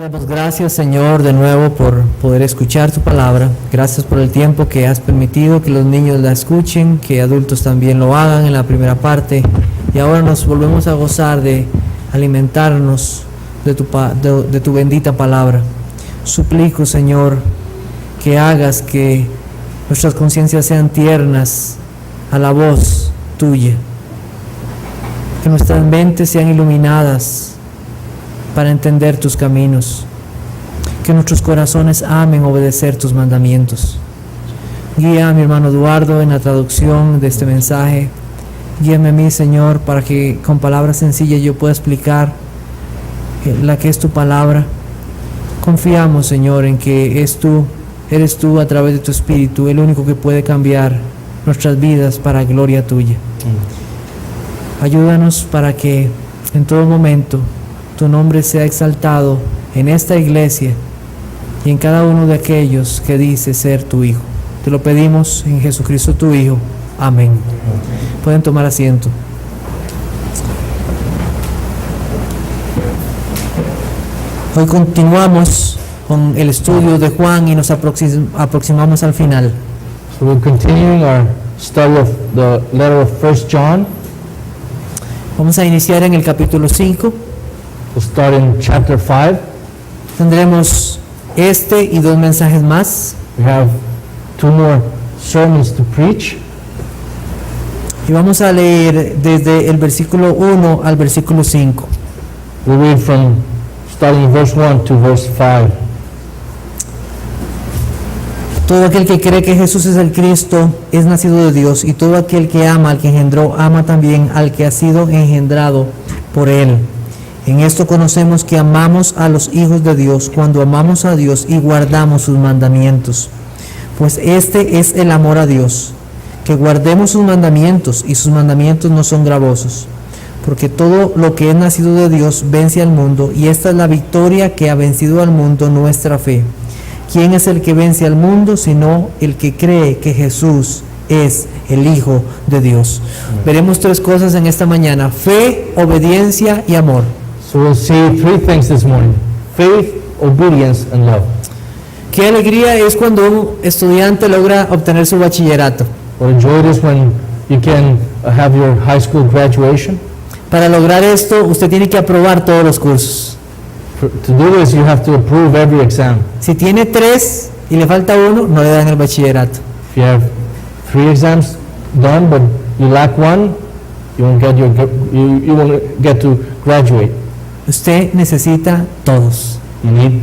Te damos gracias, Señor, de nuevo por poder escuchar tu palabra. Gracias por el tiempo que has permitido que los niños la escuchen, que adultos también lo hagan en la primera parte. Y ahora nos volvemos a gozar de alimentarnos de tu bendita palabra. Suplico, Señor, que hagas que nuestras conciencias sean tiernas a la voz tuya. Que nuestras mentes sean iluminadas para entender tus caminos, que nuestros corazones amen obedecer tus mandamientos. Guía a mi hermano Eduardo en la traducción de este mensaje. Guíame a mí, Señor, para que con palabras sencillas yo pueda explicar la que es tu palabra. Confiamos, Señor, en que eres tú a través de tu Espíritu el único que puede cambiar nuestras vidas para gloria tuya. Ayúdanos para que en todo momento tu nombre sea exaltado en esta iglesia y en cada uno de aquellos que dice ser tu Hijo. Te lo pedimos en Jesucristo tu Hijo. Amén. Pueden tomar asiento. Hoy continuamos con el estudio de Juan y nos aproximamos al final. So we're continuing our study of the letter of 1 John. Vamos a iniciar en el capítulo 5. We'll start in chapter 5. Tendremos este y 2 mensajes más. We have 2 more sermons to preach. Y vamos a leer desde el versículo 1 al versículo 5. We'll read from starting verse 1 to verse 5. Todo aquel que cree que Jesús es el Cristo es nacido de Dios, y todo aquel que ama al que engendró, ama también al que ha sido engendrado por él. En esto conocemos que amamos a los hijos de Dios, cuando amamos a Dios y guardamos sus mandamientos. Pues este es el amor a Dios, que guardemos sus mandamientos, y sus mandamientos no son gravosos. Porque todo lo que es nacido de Dios vence al mundo, y esta es la victoria que ha vencido al mundo, nuestra fe. ¿Quién es el que vence al mundo sino el que cree que Jesús es el Hijo de Dios? Veremos 3 cosas en esta mañana: fe, obediencia y amor. So we'll see 3 things this morning: faith, obedience, and love. Qué alegría es cuando un estudiante logra obtener su bachillerato. What a joy it is when you can have your high school graduation. Para lograr esto, usted tiene que aprobar todos los cursos. To do this, you have to approve every exam. Si tiene 3 y le falta 1, no le dan el bachillerato. If you have 3 exams done but you lack 1, you won't get to graduate. Usted necesita todos. You need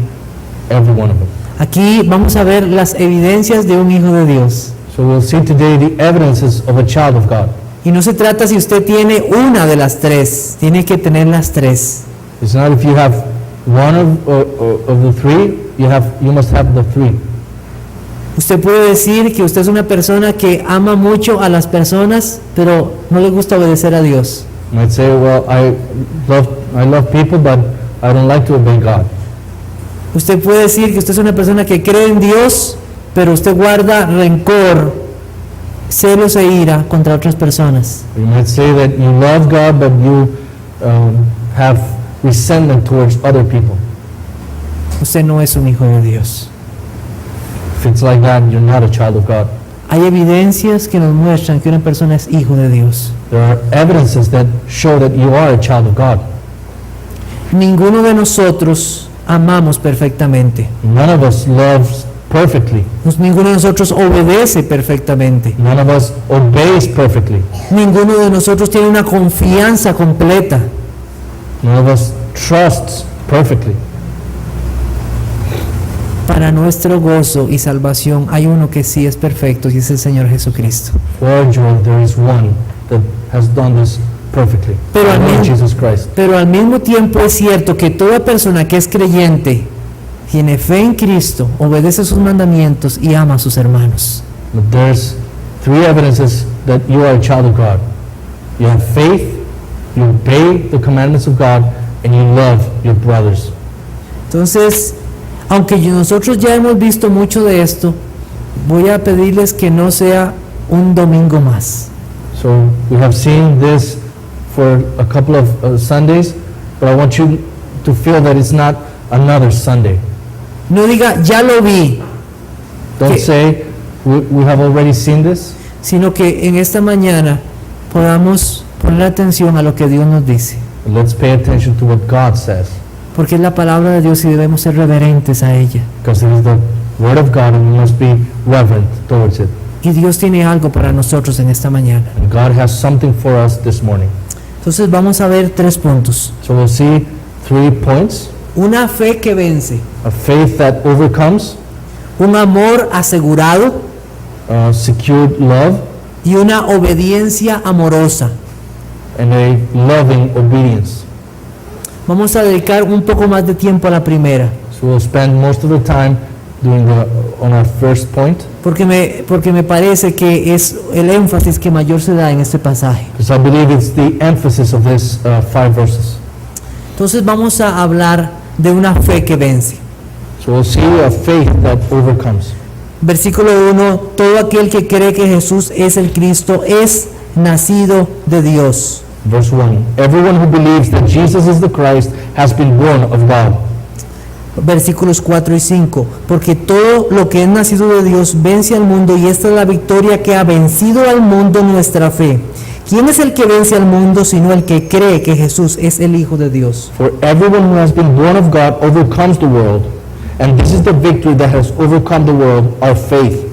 every one of them. Aquí vamos a ver las evidencias de un hijo de Dios. So we'll see today the evidences of a child of God. Y no se trata si usted tiene una de las 3, tiene que tener las 3. It's not if you have one of the 3, you must have the 3. Usted puede decir que usted es una persona que ama mucho a las personas, pero no le gusta obedecer a Dios. You might say, well, I love people, but I don't like to obey God. Usted puede decir que usted es una persona que cree en Dios, pero usted guarda rencor, celos e ira contra otras personas. You might say that you love God, but you have resentment towards other people. Usted no es un hijo de Dios. If it's like that, you're not a child of God. Hay evidencias que nos muestran que una persona es hijo de Dios. There are evidences that show that you are a child of God. Ninguno de nosotros amamos perfectamente. None of us loves perfectly. Ninguno de nosotros obedece perfectamente. None of us obeys perfectly. Ninguno de nosotros tiene una confianza completa. None of us trusts perfectly. Para nuestro gozo y salvación hay uno que sí es perfecto, y es el Señor Jesucristo. For our joy, there is one that has done this perfectly. Jesus Christ. Pero al mismo tiempo es cierto que toda persona que es creyente, tiene fe en Cristo, obedece sus mandamientos y ama a sus hermanos. But there's 3 evidences that you are a child of God. You have faith, you obey the commandments of God, and you love your brothers. Entonces, aunque nosotros ya hemos visto mucho de esto, voy a pedirles que no sea un domingo más. So we have seen this for a couple of Sundays, but I want you to feel that it's not another Sunday. No diga, ya lo vi, Don't Que- say, we have already seen this, sino que en esta mañana podamos poner atención a lo que Dios nos dice, but let's pay attention to what God says, porque es la palabra de Dios y debemos ser reverentes a ella. because it is the Word of God and we must be reverent towards it. Y Dios tiene algo para nosotros en esta mañana. And God has something for us this morning. Entonces vamos a ver 3 puntos. So we'll see 3 points. Una fe que vence, A faith that overcomes, un amor asegurado secured love, y una obediencia amorosa. and a loving obedience. Vamos a dedicar un poco más de tiempo a la primera, So we'll spend most of the time on our first point, porque me parece que es el énfasis que mayor se da en este pasaje. because I believe it's the emphasis of this 5 verses. Entonces vamos a hablar de una fe que vence. So we'll see a faith that overcomes. Versículo 1, todo aquel que cree que Jesús es el Cristo es nacido de Dios. Verse 1, everyone who believes that Jesus is the Christ has been born of God. Versículos 4 y 5, porque todo lo que es nacido de Dios vence al mundo y esta es la victoria que ha vencido al mundo, nuestra fe. ¿Quién es el que vence al mundo sino el que cree que Jesús es el Hijo de Dios? For everyone who has been born of God overcomes the world, and this is the victory that has overcome the world, our faith.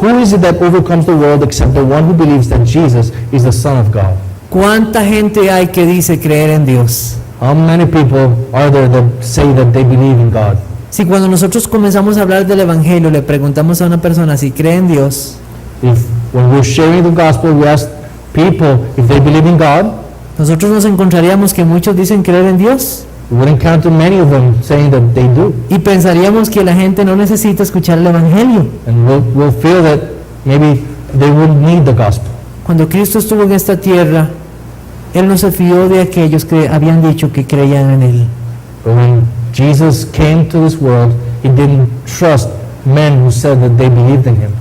Who is it that overcomes the world except the one who believes that Jesus is the Son of God? ¿Cuánta gente hay que dice creer en Dios? How many people are there that say that they believe in God? Si cuando nosotros comenzamos a hablar del Evangelio le preguntamos a una persona si cree en Dios, If when we're sharing the gospel, we ask people if they believe in God, nosotros nos encontraríamos que muchos dicen creer en Dios we would encounter many of them saying that they do. y pensaríamos que la gente no necesita escuchar el Evangelio. And we'll feel that maybe they wouldn't need the gospel. Cuando Cristo estuvo en esta tierra, Él no se fió de aquellos que habían dicho que creían en Él. But when Jesus came to this world, he didn't trust men who said that they believed in him.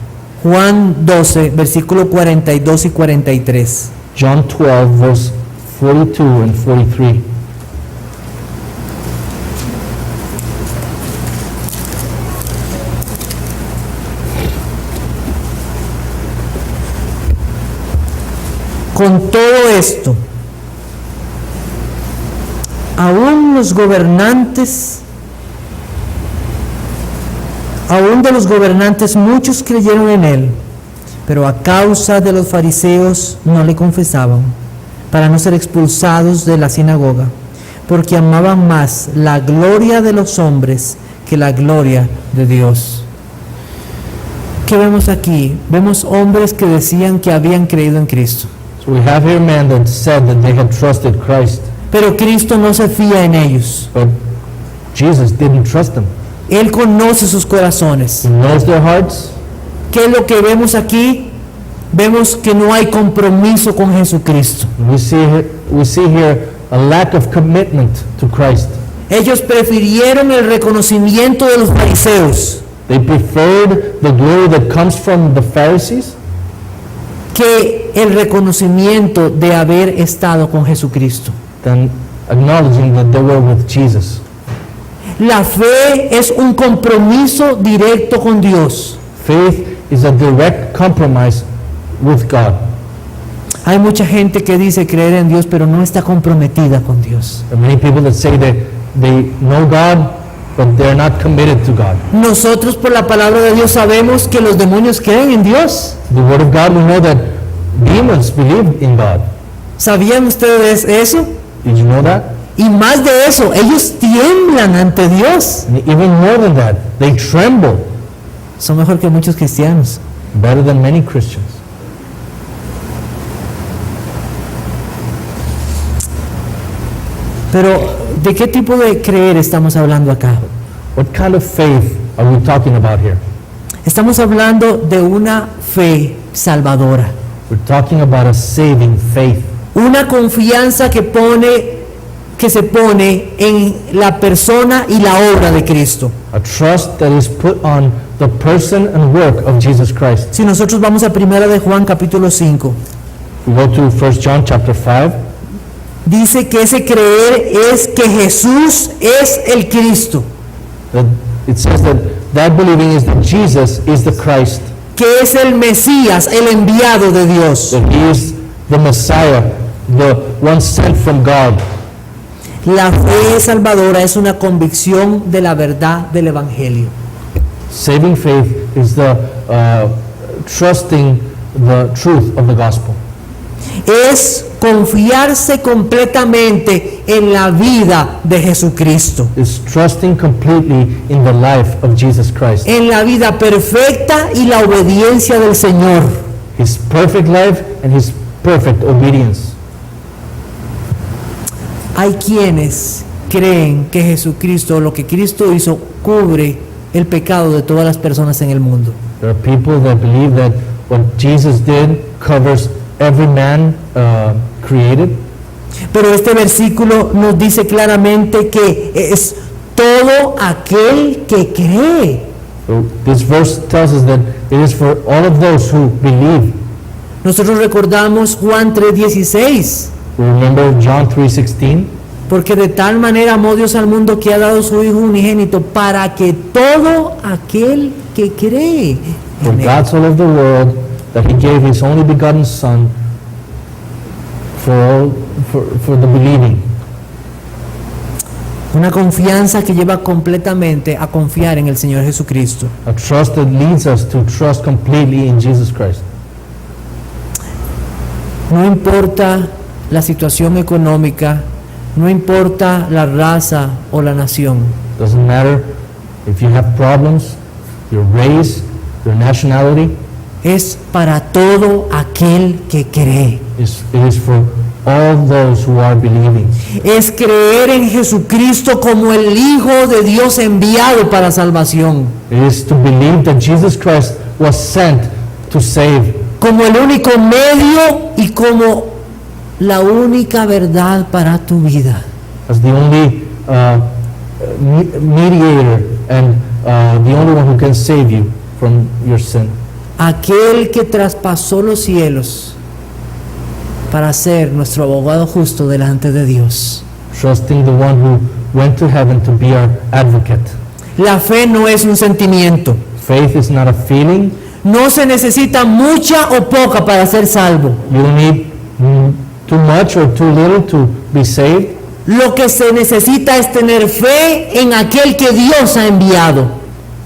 Juan 12, versículo 42 y 43. John 12, verse 42 and 43. Con todo esto, aún de los gobernantes muchos creyeron en él, pero a causa de los fariseos no le confesaban, para no ser expulsados de la sinagoga, porque amaban más la gloria de los hombres que la gloria de Dios. ¿Qué vemos aquí? Vemos hombres que decían que habían creído en Cristo, So we have here men that said that they had trusted Christ, pero Cristo no se fía en ellos. but Jesus didn't trust them. Él conoce sus corazones. He knows their hearts. ¿Qué es lo que vemos aquí? Vemos que no hay compromiso con Jesucristo. We see here a lack of commitment to Christ. Ellos prefirieron el reconocimiento de los fariseos They preferred the glory that comes from the Pharisees que el reconocimiento de haber estado con Jesucristo. than acknowledging that they were with Jesus. La fe es un compromiso directo con Dios. Faith is a direct compromise with God. Hay mucha gente que dice creer en Dios, pero no está comprometida con Dios. There are many people that say that they know God, but they're not committed to God. Nosotros por la palabra de Dios sabemos que los demonios creen en Dios. The Word of God, we know that demons believe in God. ¿Sabían ustedes eso? Did you know that? Y más de eso, ellos tiemblan ante Dios. And even more than that, they tremble Son mejor que muchos cristianos. better than many Christians. Pero, ¿de qué tipo de creer estamos hablando acá? What kind of faith are we talking about here? Estamos hablando de una fe salvadora. We're talking about a saving faith. Una confianza que se pone en la persona y la obra de Cristo. A trust that is put on the person and work of Jesus Christ. Si nosotros vamos a 1 de Juan capítulo 5, We go to 1 John chapter 5. dice que ese creer es que Jesús es el Cristo. That it says that believing is that Jesus is the Christ, que es el Mesías, el enviado de Dios. that He is the Messiah, the one sent from God. La fe salvadora es una convicción de la verdad del Evangelio. Saving faith is the trusting the truth of the gospel. Es confiarse completamente en la vida de Jesucristo, It's trusting completely in the life of Jesus Christ. en la vida perfecta y la obediencia del Señor. His perfect life and His perfect obedience. Hay quienes creen que Jesucristo, lo que Cristo hizo, cubre el pecado de todas las personas en el mundo. There are people that believe that what Jesus did covers every man created. Pero este versículo nos dice claramente que es todo aquel que cree. So this verse tells us that it is for all of those who believe. Nosotros recordamos Juan 3:16, We remember John 3:16. porque de tal manera amó Dios al mundo que ha dado su Hijo unigénito para que todo aquel que cree For en él. God so loved the world that He gave His only begotten Son for the believing. Una confianza que lleva completamente a confiar en el Señor Jesucristo. A trust that leads us to trust completely in Jesus Christ. No importa la situación económica, no importa la raza o la nación. Doesn't matter if you have problems, your race, your nationality. Es para todo aquel que cree. It is for all those who are believing. Es creer en Jesucristo como el Hijo de Dios enviado para salvación, It is to believe that Jesus Christ was sent to save, como el único medio y como la única verdad para tu vida. as the only mediator and the only one who can save you from your sin. Aquel que traspasó los cielos para ser nuestro abogado justo delante de Dios. Trusting the one who went to heaven to be our advocate. La fe no es un sentimiento. Faith is not a feeling. No se necesita mucha o poca para ser salvo. You don't need too much or too little to be saved. Lo que se necesita es tener fe en aquel que Dios ha enviado.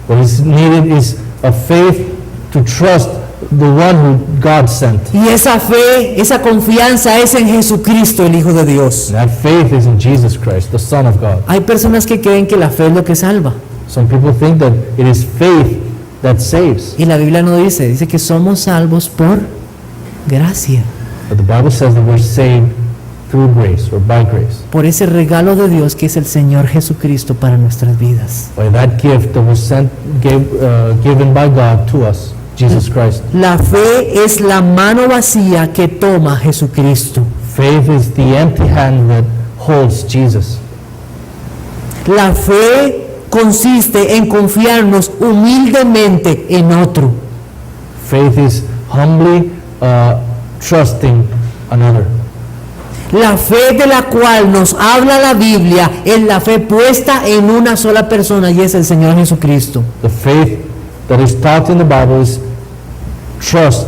What is needed is a faith to trust the one who God sent. Y esa fe, esa confianza es en Jesucristo, el Hijo de Dios. And that faith is in Jesus Christ, the Son of God. Hay personas que creen que la fe es lo que salva. Some people think that it is faith that saves. Y la Biblia no dice que somos salvos por gracia, But the Bible says that we're saved through grace or by grace. por ese regalo de Dios que es el Señor Jesucristo para nuestras vidas. By that gift that was given by God to us, Jesus Christ. La fe es la mano vacía que toma Jesucristo. Faith is the empty hand that holds Jesus. La fe consiste en confiarnos humildemente en otro. Faith is humbly trusting another. La fe de la cual nos habla la Biblia es la fe puesta en una sola persona y es el Señor Jesucristo. The faith that is taught in the Bible is trust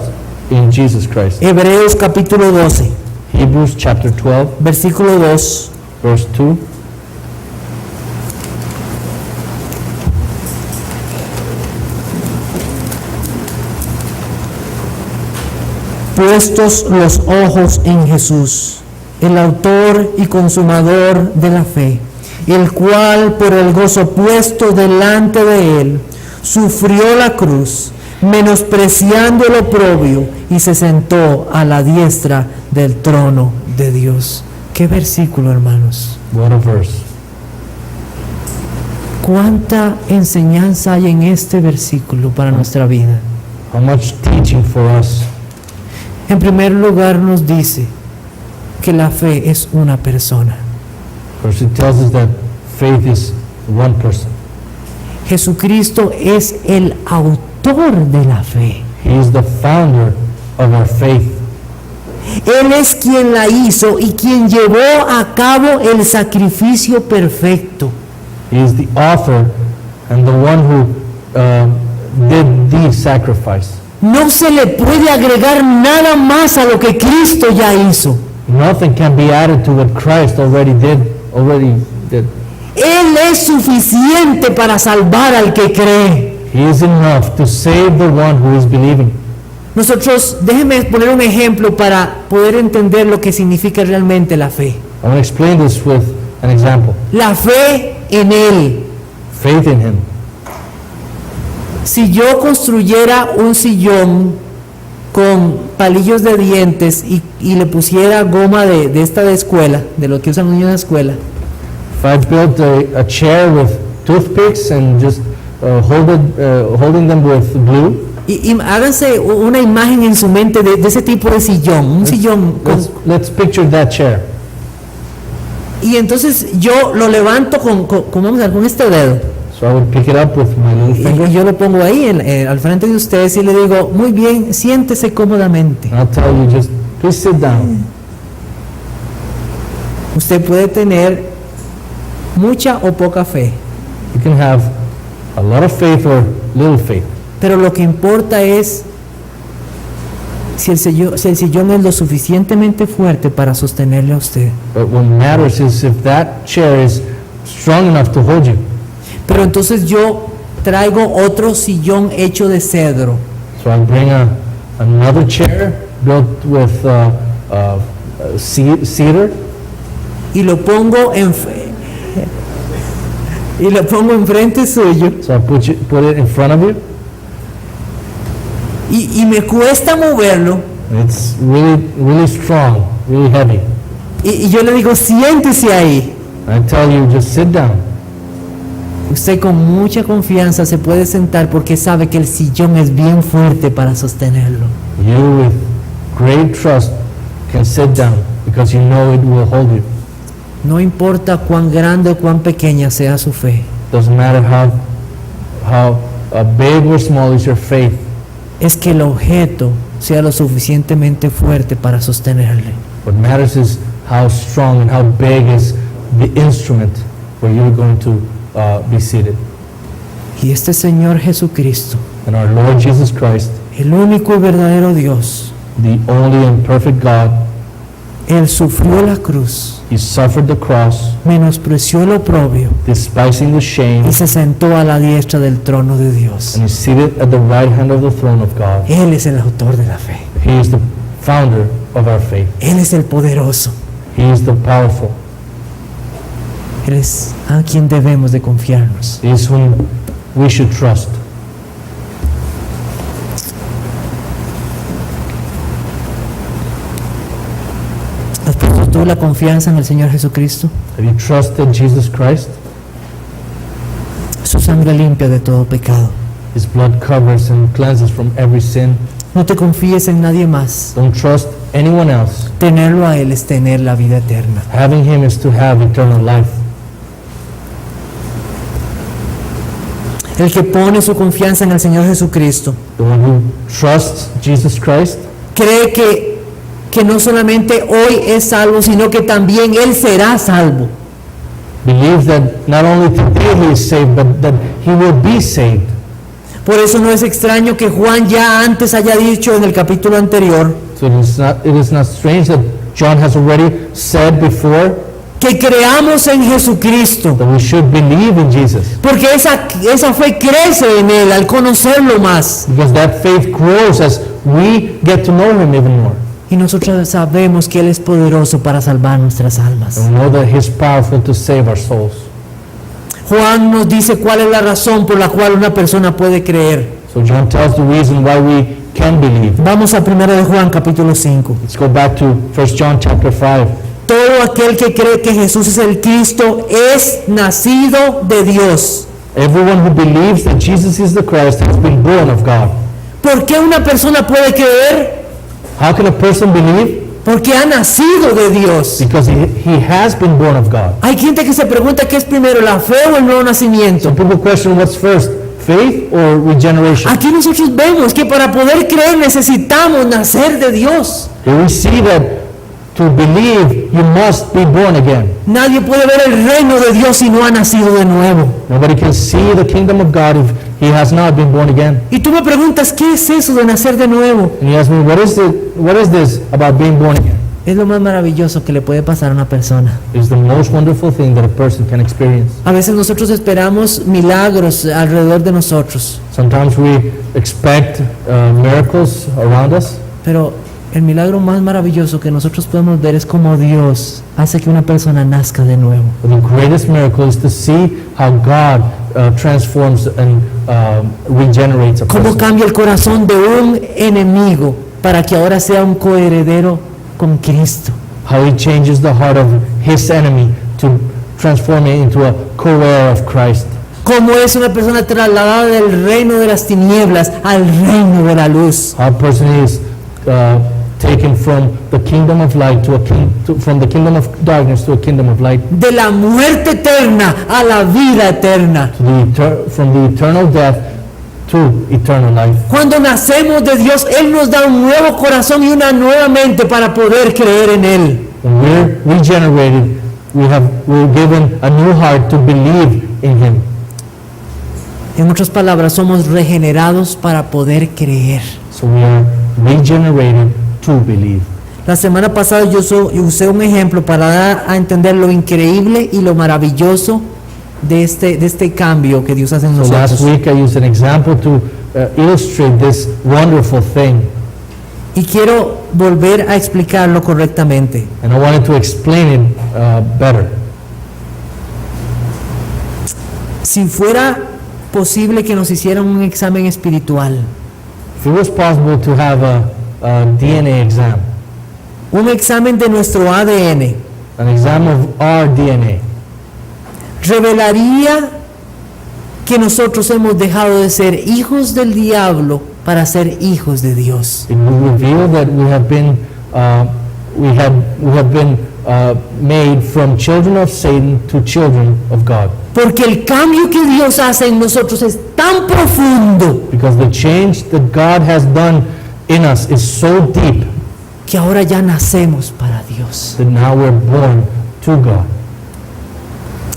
in Jesus Christ. Hebreos capítulo 12, Hebrews chapter 12, versículo 2. verse 2. Puestos los ojos en Jesús, el autor y consumador de la fe, el cual por el gozo puesto delante de él, sufrió la cruz, menospreciando el oprobio, y se sentó a la diestra del trono de Dios. ¿Qué versículo, hermanos? What a verse. ¿Cuánta enseñanza hay en este versículo para nuestra vida? How much teaching for us. En primer lugar nos dice que la fe es una persona. First, it tells us that faith is one person. Jesucristo es el autor de la fe. He is the founder of our faith. Él es quien la hizo y quien llevó a cabo el sacrificio perfecto. He is the author and the one who did the sacrifice. No se le puede agregar nada más a lo que Cristo ya hizo. Nothing can be added to what Christ already did. Él es suficiente para salvar al que cree. He is enough to save the one who is believing. Nosotros, déjenme poner un ejemplo para poder entender lo que significa realmente la fe. I want to explain this with an example. La fe en Él. Faith in Him. Si yo construyera un sillón con palillos de dientes y le pusiera goma de esta de escuela, de lo que usan los niños en la escuela, If I built a chair with toothpicks and just holding them with glue, y háganse una imagen en su mente de ese tipo de sillón, un sillón con, let's picture that chair. y entonces yo lo levanto vamos a ver, con este dedo. So I would pick it up with my little finger. Y yo lo pongo ahí al frente de ustedes y le digo, muy bien, siéntese cómodamente. And I'll tell you, just please sit down. Usted puede tener mucha o poca fe, You can have a lot of faith or little faith. pero lo que importa es si el sillón es lo suficientemente fuerte para sostenerle a usted. But what matters is if that chair is strong enough to hold you. Pero entonces yo traigo otro sillón hecho de cedro. So I bring another chair built with cedar, Y lo pongo enfrente suyo so I put it in front of you. y me cuesta moverlo And it's really strong, really heavy. y yo le digo, siéntese ahí. And I tell you, just sit down. Usted con mucha confianza se puede sentar porque sabe que el sillón es bien fuerte para sostenerlo. You, with great trust, can sit down because you know it will hold you. No importa cuán grande o cuán pequeña sea su fe, Doesn't matter how big or small is your faith. es que el objeto sea lo suficientemente fuerte para sostenerle. What matters is how strong and how big is the instrument where you're going to be seated. Y este Señor Jesucristo, And our Lord Jesus Christ, el único y verdadero Dios, the only and perfect God, Él sufrió la cruz, He suffered the cross, menospreció el oprobio despising the shame, y se sentó a la diestra del trono de Dios. and is seated at the right hand of the throne of God. Él es el autor de la fe. He is the founder of our faith. Él es el poderoso. He is the powerful. Él es a quien debemos de confiarnos. He is whom we should trust. ¿Has puesto tú la confianza en el Señor Jesucristo? Have you trusted Jesus Christ? Su sangre limpia de todo pecado. His blood covers and cleanses from every sin. No te confíes en nadie más. Don't trust anyone else. Tenerlo a Él es tener la vida eterna. Having Him is to have eternal life. El que pone su confianza en el Señor Jesucristo The one who trusts Jesus Christ cree que no solamente hoy es salvo, sino que también Él será salvo. believes that not only today he is saved, but that he will be saved. Por eso no es extraño que Juan ya antes haya dicho en el capítulo anterior So it is not strange that John has already said before que creamos en Jesucristo, that we should believe in Jesus, porque esa fe crece en Él al conocerlo más. because that faith grows as we get to know him even more. Y nosotros sabemos que Él es poderoso para salvar nuestras almas. And we know that he's powerful to save our souls. Juan nos dice cuál es la razón por la cual una persona puede creer. So John tells the reason why we can believe. Vamos a 1 de Juan capítulo 5. Let's go back to 1 John chapter 5. Todo aquel que cree que Jesús es el Cristo es nacido de Dios. Everyone who believes that Jesus is the Christ has been born of God. ¿Por qué una persona puede creer? How can a person believe? Porque ha nacido de Dios. Because he has been born of God. Hay gente que se pregunta qué es primero, la fe o el nuevo nacimiento. Some people question what's first, faith or regeneration. Aquí nosotros vemos que para poder creer necesitamos nacer de Dios. Here we see that To believe, you must be born again. Nadie puede ver el reino de Dios si no ha nacido de nuevo. Nobody can see the kingdom of God if he has not been born again. Y tú me preguntas, ¿qué es eso de nacer de nuevo? And you ask me, what is this about being born again? Es lo más maravilloso que le puede pasar a una persona. It's the most wonderful thing that a person can experience. A veces nosotros esperamos milagros alrededor de nosotros, Sometimes we expect miracles around us, pero el milagro más maravilloso que nosotros podemos ver es cómo Dios hace que una persona nazca de nuevo. but the greatest miracle is to see how God transforms and regenerates a Cómo person. cambia el corazón de un enemigo para que ahora sea un coheredero con Cristo. How he changes the heart of his enemy to transform it into a co-heir of Christ. Cómo es una persona trasladada del reino de las tinieblas al reino de la luz. How a person is taken from the kingdom of light from the kingdom of darkness to a kingdom of light, De la muerte eterna a la vida eterna. from the eternal death to eternal life. Cuando nacemos de Dios, Él nos da un nuevo corazón y una nueva mente para poder creer en Él. When we're regenerated, we're given a new heart to believe in Him. En otras palabras, somos regenerados para poder creer. So we are regenerated to believe. La semana pasada yo usé un ejemplo para dar a entender lo increíble y lo maravilloso de este cambio que Dios hace en So last nosotros. week I used an example to illustrate this wonderful thing, Y quiero volver a explicarlo correctamente. and I wanted to explain it better. Si fuera posible que nos hicieran un examen espiritual, If it was possible to have a DNA exam, un examen de nuestro ADN, an exam of our DNA, revelaría que nosotros hemos dejado de ser hijos del diablo para ser hijos de Dios. it will reveal that we have been made from children of Satan to children of God. Porque el cambio que Dios hace en nosotros es tan profundo Because the change that God has done in us is so deep que ahora ya nacemos para Dios. that now we're born to God.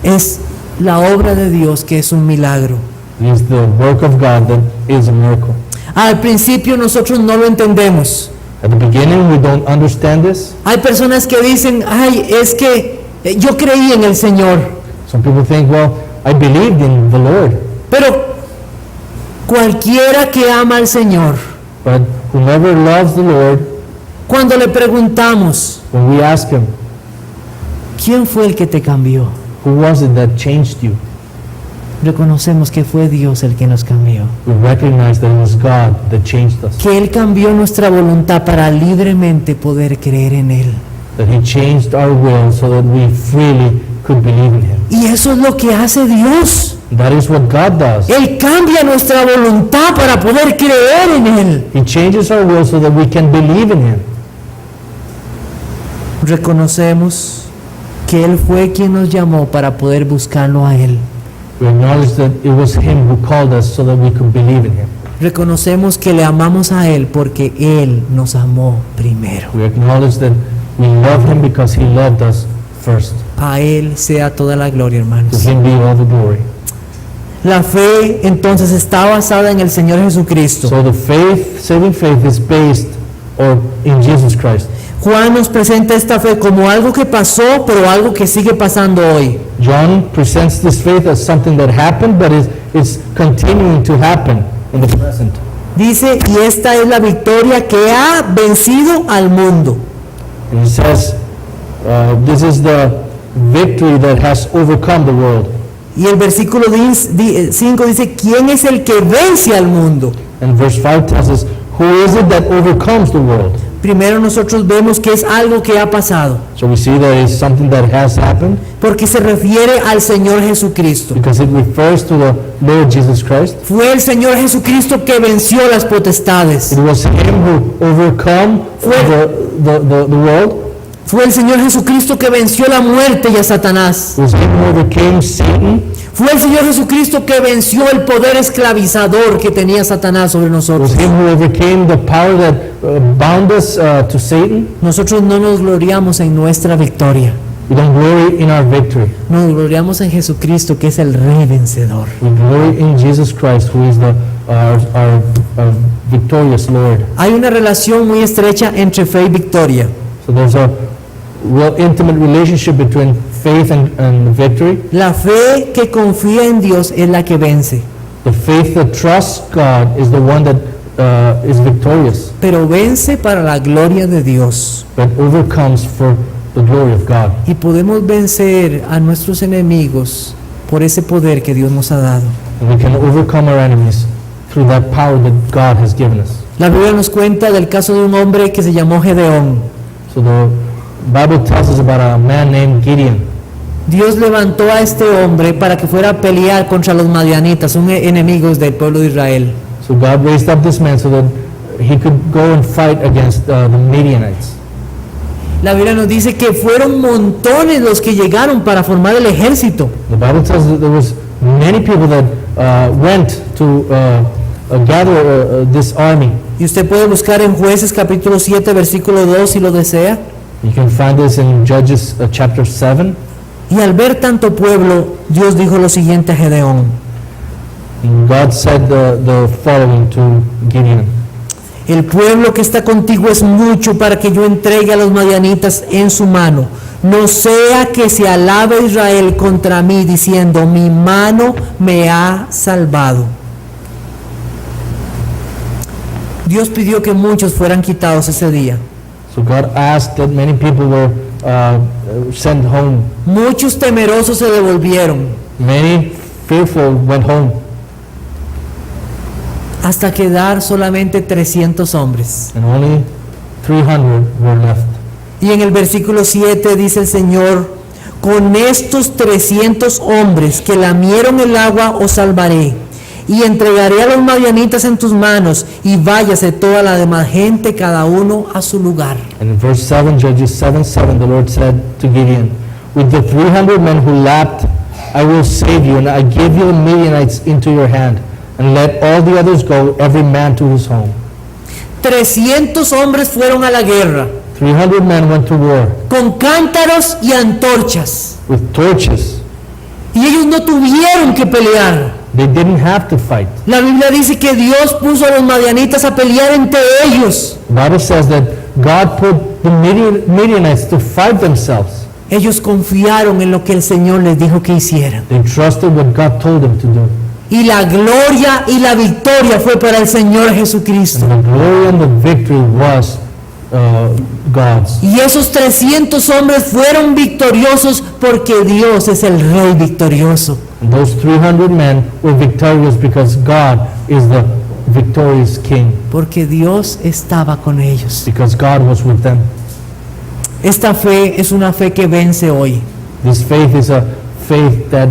Es la obra de Dios que es un milagro. It is the work of God that is a miracle. Al principio nosotros no lo entendemos. At the beginning, we don't understand this. Hay personas que dicen, ay, es que yo creí en el Señor. Some people think, well, I believed in the Lord, Pero cualquiera que ama al Señor, but whoever loves the Lord, cuando le preguntamos, when we ask Him, ¿quién fue el que te cambió? who was it that changed you? Reconocemos que fue Dios el que nos cambió. We recognize that it was God that changed us, Que Él cambió nuestra voluntad para libremente poder creer en Él. that He changed our will so that we freely could believe in Him. Y eso es lo que hace Dios. That is what God does. Él cambia nuestra voluntad para poder creer en Él. He changes our will so that we can believe in Him. Reconocemos que Él fue quien nos llamó para poder buscarlo a Él. We acknowledge that it was Him who called us so that we could believe in Him. Reconocemos que le amamos a Él porque Él nos amó primero. We acknowledge that we love Him because He loved us first. A Él sea toda la gloria, To hermanos. Him be all the glory. La fe entonces está basada en el Señor Jesucristo. So the saving faith is based in Jesus Christ. Juan nos presenta esta fe como algo que pasó, pero algo que sigue pasando hoy. John presents this faith as something that happened, but it's continuing to happen in the present. Dice, y esta es la victoria que ha vencido al mundo. And he says, this is the victory that has overcome the world. Y el versículo 5 dice, ¿quién es el que vence al mundo? And verse 5 tells us, who is it that overcomes the world? Primero nosotros vemos que es algo que ha pasado, So we see that it's something that has happened porque se refiere al Señor Jesucristo. because it refers to the Lord Jesus Christ. Fue el Señor Jesucristo que venció las potestades. It was Him who overcome the world. Fue el Señor Jesucristo que venció la muerte y a Satanás. It was Him who overcame Satan. Fue el Señor Jesucristo que venció el poder esclavizador que tenía Satanás sobre It was nosotros. Him who overcame the power that bound us to Satan. Nosotros no nos gloriamos en nuestra victoria. We don't glory in our victory. Nos gloriamos en Jesucristo, que es el Rey vencedor. We glory in Jesus Christ, who is our victorious Lord. Hay una relación muy estrecha entre fe y victoria. So there's a real intimate relationship between faith and victory. La fe que confía en Dios es la que vence, The faith that trusts God is the one that is victorious, pero vence para la gloria de Dios. that overcomes for the glory of God. Y podemos vencer a nuestros enemigos por ese poder que Dios nos ha dado. And we can overcome our enemies through that power that God has given us. La Biblia nos cuenta del caso de un hombre que se llamó Gedeón. So the Bible tells us about a man named Gideon. Dios levantó a este hombre para que fuera a pelear contra los madianitas, son enemigos del pueblo de Israel. So God raised up this man so that he could go and fight against the Midianites. La Biblia nos dice que fueron montones los que llegaron para formar el ejército. The Bible tells us that there was many people that went to gather this army. Y usted puede buscar en Jueces capítulo 7, versículo 2 si lo desea. You can find this in Judges chapter 7. Y al ver tanto pueblo, Dios dijo lo siguiente a Gedeón: And God said the following to Gideon. el pueblo que está contigo es mucho para que yo entregue a los madianitas en su mano. No sea que se alabe Israel contra mí diciendo, mi mano me ha salvado. Dios pidió que muchos fueran quitados ese día. So God asked that many people were sent home. Muchos temerosos se devolvieron Many fearful went home, hasta quedar solamente 300 hombres. and only 300 were left. Y en el versículo 7 dice el Señor, con estos 300 hombres que lamieron el agua os salvaré, y entregaré a los madianitas en tus manos, y váyase toda la demás gente, cada uno a su lugar. And in verse 7, Judges 7:7, the Lord said to Gideon, with the 300 men who lapped, I will save you, and I give you the Midianites into your hand, and let all the others go, every man to his home. 300 hombres fueron a la guerra, 300 men went to war con cántaros y antorchas, with torches. y ellos no tuvieron que pelear. They didn't have to fight. La Biblia dice que Dios puso a los madianitas a pelear entre ellos. The Bible says that God put the Midianites to fight themselves. Ellos confiaron en lo que el Señor les dijo que hicieran. They trusted what God told them to do. Y la gloria y la victoria fue para el Señor Jesucristo. And the glory and the victory was God's. Y esos 300 hombres fueron victoriosos porque Dios es el Rey victorioso. And those 300 men were victorious because God is the victorious King, Porque Dios estaba con ellos. because God was with them. Esta fe es una fe que vence hoy. This faith is a faith that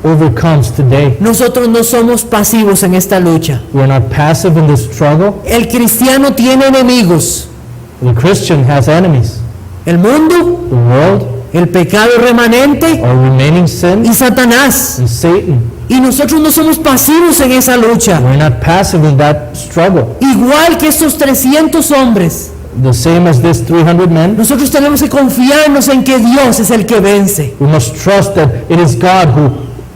overcomes today. Nosotros no somos pasivos en esta lucha. We're not passive in this struggle. El cristiano tiene enemigos. The Christian has enemies. El mundo, The world, el pecado remanente our remaining sin, y Satanás. and Satan. Y nosotros no somos pasivos en esa lucha. We're not passive in that struggle. Igual que estos 300 hombres, The same as this 300 men, nosotros tenemos que confiarnos en que Dios es el que vence we must trust that it is God who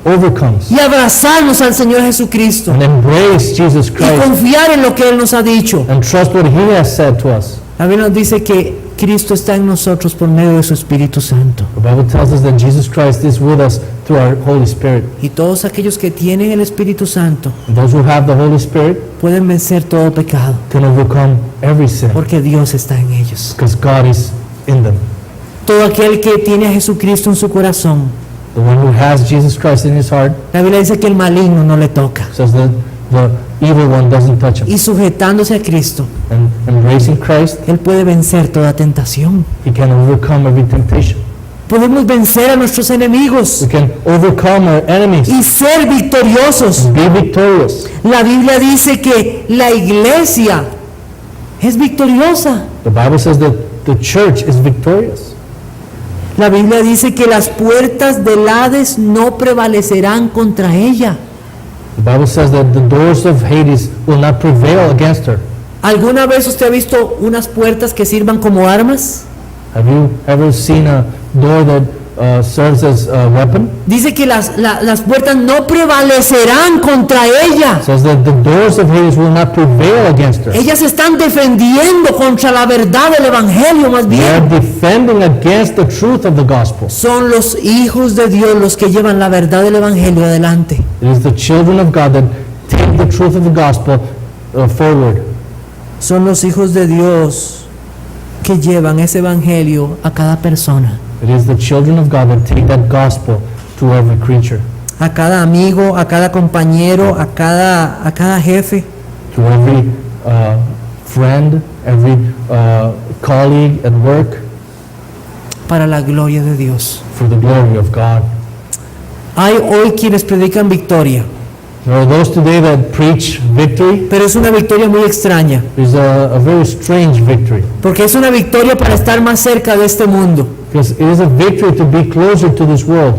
overcomes, y abrazarnos al Señor Jesucristo and embrace Jesus y Christ, confiar en lo que Él nos ha dicho. and trust what He has said to us. La Biblia nos dice que Cristo está en nosotros por medio de su Espíritu Santo. The Bible tells us that Jesus Christ is with us through our Holy Spirit. Y todos aquellos que tienen el Espíritu Santo And those who have the Holy Spirit pueden vencer todo pecado can overcome every sin porque Dios está en ellos. because God is in them. Todo aquel que tiene a Jesucristo en su corazón, The one who has Jesus Christ in his heart la Biblia dice que el maligno no le toca. says that the evil one doesn't touch him. Y sujetándose a Cristo, And embracing Christ, Él puede vencer toda tentación. he can overcome every temptation. Podemos vencer a nuestros enemigos We can overcome our enemies y ser victoriosos. and be victorious. La Biblia dice que la iglesia es victoriosa. The Bible says that the church is victorious. La Biblia dice que las puertas del Hades no prevalecerán contra ella. The Bible says that the doors of Hades will not prevail against her. ¿Alguna vez usted ha visto unas puertas que sirvan como armas? Have you ever seen a door that serves as a weapon? Dice que las puertas no prevalecerán contra ella. It says that the doors of Hades will not prevail against her. Ellas están defendiendo contra la verdad del Evangelio, más They are bien. defending against the truth of the gospel. Son los hijos de Dios los que llevan la verdad del Evangelio adelante. It is the children of God that take the truth of the gospel forward. Son los hijos de Dios que llevan ese Evangelio a cada persona, It is the children of God that take that gospel to every creature, a cada amigo, a cada compañero, a cada jefe. to every friend, every colleague at work, Para la gloria de Dios. for the glory of God. Hay hoy quienes predican victoria, There are those today that preach victory. pero es una victoria muy extraña, It's a very strange victory, porque es una victoria para estar más cerca de este mundo. because it is a victory to be closer to this world.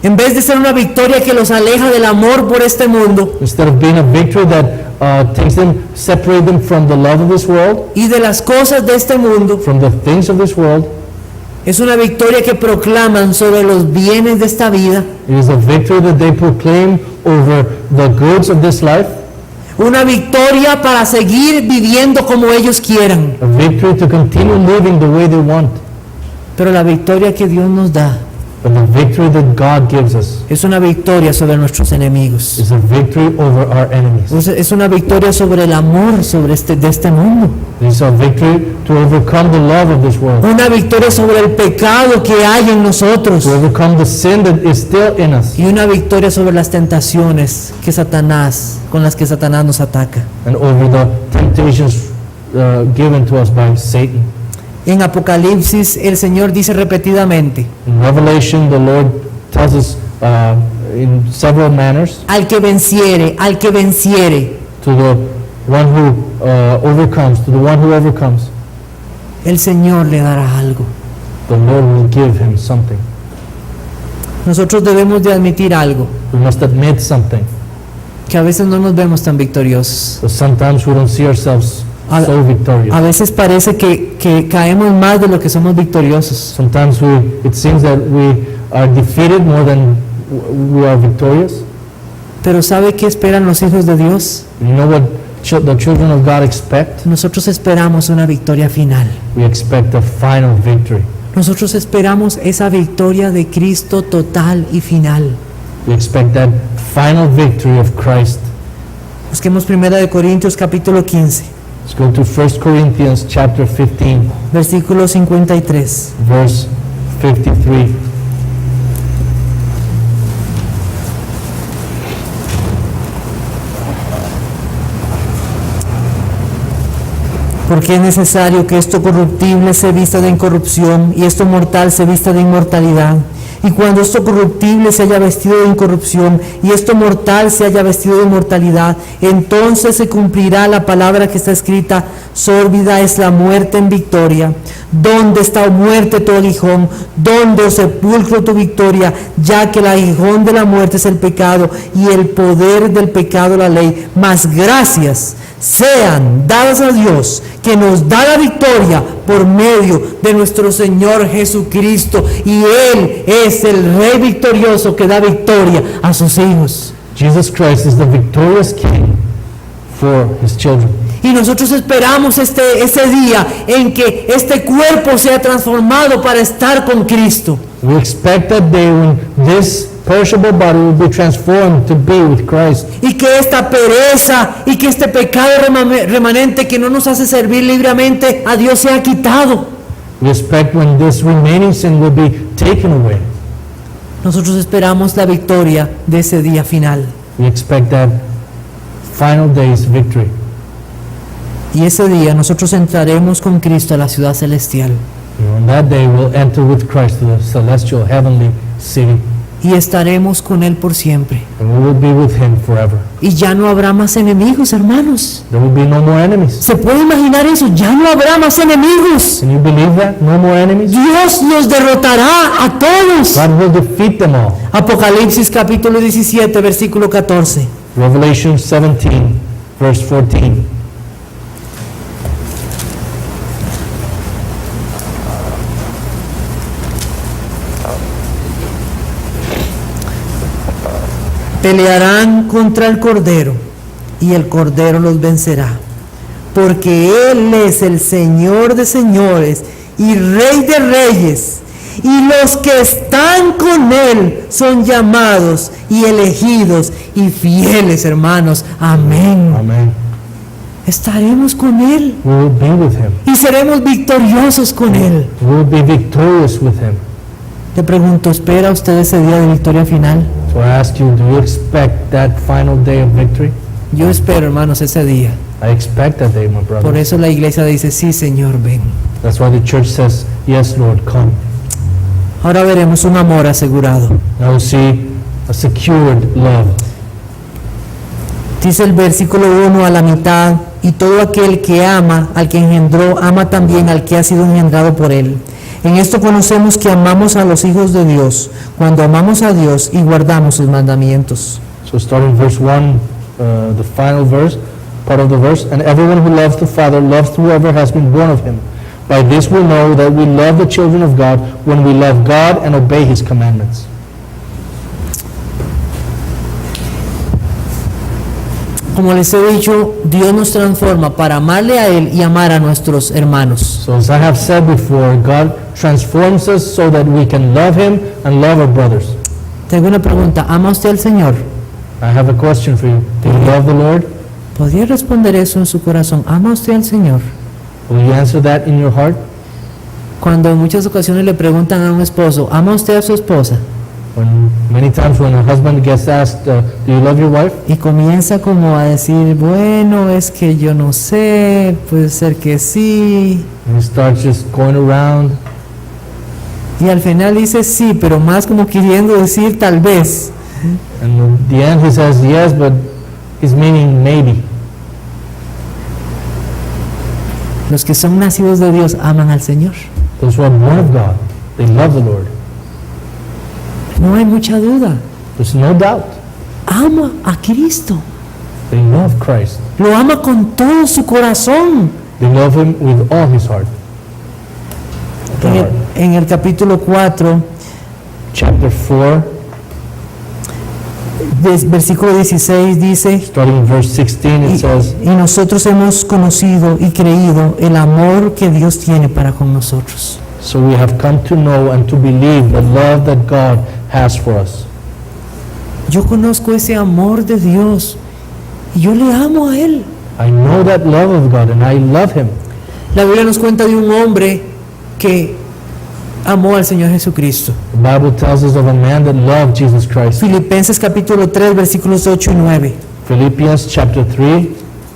En vez de ser una victoria que los aleja del amor por este mundo Instead of being a victory that separate them from the love of this world, y de las cosas de este mundo, from the things of this world, es una victoria que proclaman sobre los bienes de esta vida, it is a victory that they proclaim over the goods of this life, una victoria para seguir viviendo como ellos quieran. a victory to continue living the way they want. Pero la victoria que Dios nos da But the victory that God gives us es una victoria sobre nuestros enemigos. is a victory over our enemies. Es una victoria sobre el amor de este mundo. It is a victory to overcome the love of this world, Una victoria sobre el pecado que hay en nosotros. to overcome the sin that is still in us, Y una victoria sobre las tentaciones con las que Satanás nos ataca. and over the temptations given to us by Satan. En Apocalipsis el Señor dice repetidamente, In Revelation, the Lord tells us in several manners, al que venciere, to the one who overcomes, el Señor le dará algo. the Lord will give him something. Nosotros debemos de admitir algo, We must admit something, que a veces no nos vemos tan victoriosos. but sometimes we don't see ourselves A- so victorious. A veces parece que caemos más de lo que somos victoriosos. Sometimes it seems that we are defeated more than we are victorious. Pero ¿sabe qué esperan los hijos de Dios? You know what the children of God expect? Nosotros esperamos una victoria final. We expect a final victory. Nosotros esperamos esa victoria de Cristo total y final. We expect that final victory of Christ. Busquemos 1 Corintios capítulo 15, Let's go to 1 Corinthians chapter 15, versículo 53. verse 53. Porque es necesario que esto corruptible se vista de incorrupción y esto mortal se vista de inmortalidad. Y cuando esto corruptible se haya vestido de incorrupción y esto mortal se haya vestido de inmortalidad, entonces se cumplirá la palabra que está escrita: sórbida es la muerte en victoria. ¿Dónde está, oh muerte, tu aguijón? ¿Dónde, oh sepulcro, tu victoria? Ya que el aguijón de la muerte es el pecado y el poder del pecado la ley. Mas gracias sean dadas a Dios, que nos da la victoria por medio de nuestro Señor Jesucristo, y Él es el Rey victorioso que da victoria a sus hijos. Jesus Christ is the victorious King for his children. Y nosotros esperamos ese día en que este cuerpo sea transformado para estar con Cristo. We expect that day when this perishable body will be transformed to be with Christ, Y que esta pereza y que este pecado remanente que no nos hace servir libremente a Dios sea quitado. we expect when this remaining sin will be taken away. Nosotros esperamos la victoria de ese día final. We expect that final day's victory. Y ese día nosotros entraremos con Cristo a la ciudad celestial. On that day we'll enter with Christ to the celestial heavenly city. y estaremos con Él por siempre. and we will be with Him forever. Y ya no habrá más enemigos, hermanos. There will be no more enemies. ¿Se puede imaginar eso? Ya no habrá más enemigos. Can you believe that? No more enemies? Dios los derrotará a todos. God will defeat them all. Apocalipsis capítulo 17, versículo 14. Revelation 17, verse 14. Pelearán contra el Cordero, y el Cordero los vencerá, porque Él es el Señor de señores y Rey de reyes, y los que están con Él son llamados y elegidos y fieles, hermanos. Amén. Amen. Estaremos con Él We will be with Him. y seremos victoriosos con Él. We will be victorious with Him. Le pregunto, ¿espera usted ese día de victoria final? So I ask you, do you expect that final day of victory? Yo espero, hermanos, ese día. I expect that day, my Por brother. eso la iglesia dice, sí, Señor, ven. That's why the church says, yes, Lord, come. Ahora veremos un amor asegurado. Now we'll see a secured love. Dice el versículo 1 a la mitad, y todo aquel que ama al que engendró, ama también al que ha sido engendrado por él. En esto conocemos que amamos a los hijos de Dios, cuando amamos a Dios y guardamos sus mandamientos. So starting verse 1, the final verse, part of the verse, and everyone who loves the Father loves whoever has been born of Him. By this we know that we love the children of God when we love God and obey His commandments. Como les he dicho, Dios nos transforma para amarle a Él y amar a nuestros hermanos. So as I have said before, God transforms us so that we can love Him and love our brothers. Tengo una pregunta, ¿ama usted al Señor? I have a question for you. Do you love the Lord? ¿Podría responder eso en su corazón? ¿Ama usted al Señor? Will you answer that in your heart? Cuando en muchas ocasiones le preguntan a un esposo, ¿ama usted a su esposa? Many times when a husband gets asked, do you love your wife? Y comienza como a decir, bueno, es que yo no sé, puede ser que sí. And he starts just going around. Y al final dice sí, pero más como queriendo decir tal vez. And in the end he says yes, but he's meaning maybe. Los que son nacidos de Dios aman al Señor. Those who are born of God, they love the Lord. No hay mucha duda. There's no doubt. Ama a Cristo. They love Christ. Lo ama con todo su corazón. They love Him with all his heart. En el capítulo 4, Chapter 4, versículo 16 dice, starting in verse 16, it says, y nosotros hemos conocido y creído el amor que Dios tiene para con nosotros. so we have come to know and to believe the love that God has for us. Yo conozco ese amor de Dios y yo le amo a Él. I know that love of God and I love Him. La Biblia nos cuenta de un hombre que amó al Señor Jesucristo. The Bible tells us of a man that loved Jesus Christ. Filipenses capítulo 3, versículos 8 y 9. Philippians chapter 3,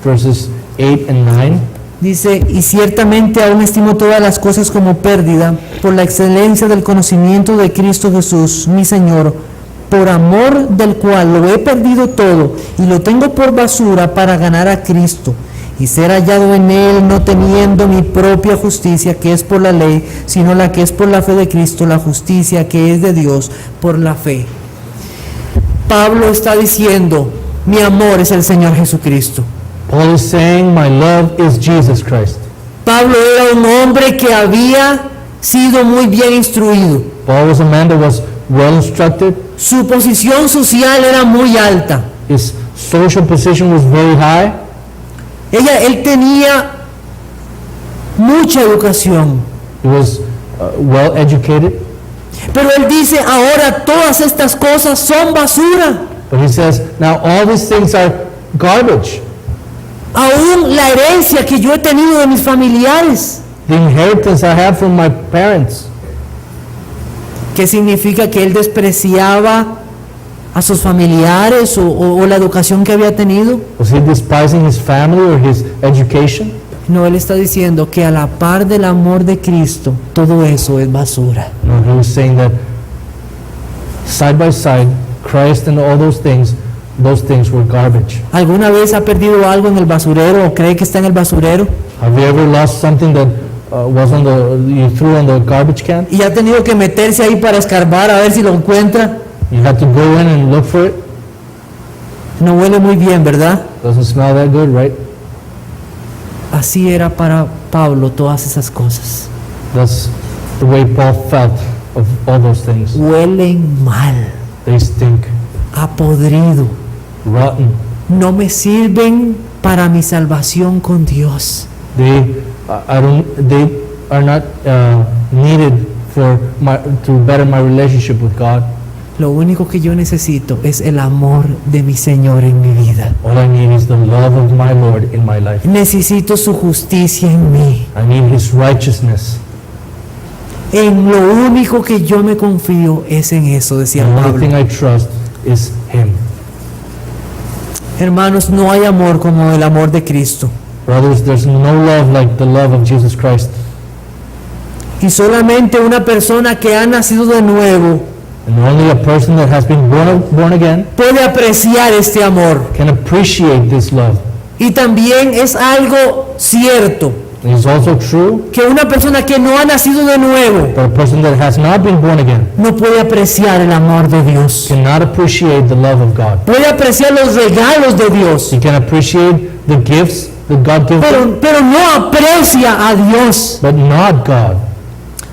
verses 8 and 9. Dice, y ciertamente aún estimo todas las cosas como pérdida por la excelencia del conocimiento de Cristo Jesús, mi Señor, por amor del cual lo he perdido todo y lo tengo por basura para ganar a Cristo y ser hallado en Él, no teniendo mi propia justicia que es por la ley, sino la que es por la fe de Cristo, la justicia que es de Dios por la fe. Pablo está diciendo, mi amor es el Señor Jesucristo. Paul is saying, my love is Jesus Christ. Pablo era un hombre que había sido muy bien instruido. Paul was a man that was well instructed. Su posición social era muy alta. His social position was very high. Él tenía mucha educación. He was well educated. Pero él dice, ahora todas estas cosas son basura. But he says, now all these things are garbage. Aún la herencia que yo he tenido de mis familiares. The inheritance I have from my parents. ¿Qué significa? Que él despreciaba a sus familiares o la educación que había tenido. Was he despising his family or his education? No, él está diciendo que a la par del amor de Cristo, todo eso es basura. No, he was saying that side by side, Christ and all those things were garbage. ¿Alguna vez ha perdido algo en el basurero o cree que está en el basurero Have you ever lost something that you threw on the garbage can? y ha tenido que meterse ahí para escarbar a ver si lo encuentra? You had to go in and look for it. No huele muy bien, ¿verdad? Doesn't smell that good, right? Así era para Pablo todas esas cosas. That's the way Paul felt of all those things. Huelen mal, They stink, apodrido. rotten. No me sirven para mi salvación con Dios. They are not needed to better my relationship with God. Lo único que yo necesito es el amor de mi Señor en mi vida. All I need is the love of my Lord in my life. Necesito su justicia en mí. I need His righteousness. En lo único que yo me confío es en eso, decía The only thing Pablo. I trust is Him. Hermanos, no hay amor como el amor de Cristo. Brothers, there's no love like the love of Jesus Christ. Y solamente una persona que ha nacido de nuevo And only a person that has been born again puede apreciar este amor. can appreciate this love. Y también es algo cierto It is also true que una persona que no ha nacido de nuevo that a person that has not been born again no puede apreciar el amor de Dios. cannot appreciate the love of God. Puede apreciar los regalos de Dios, He can appreciate the gifts that God gives him, pero no aprecia a Dios. but not God.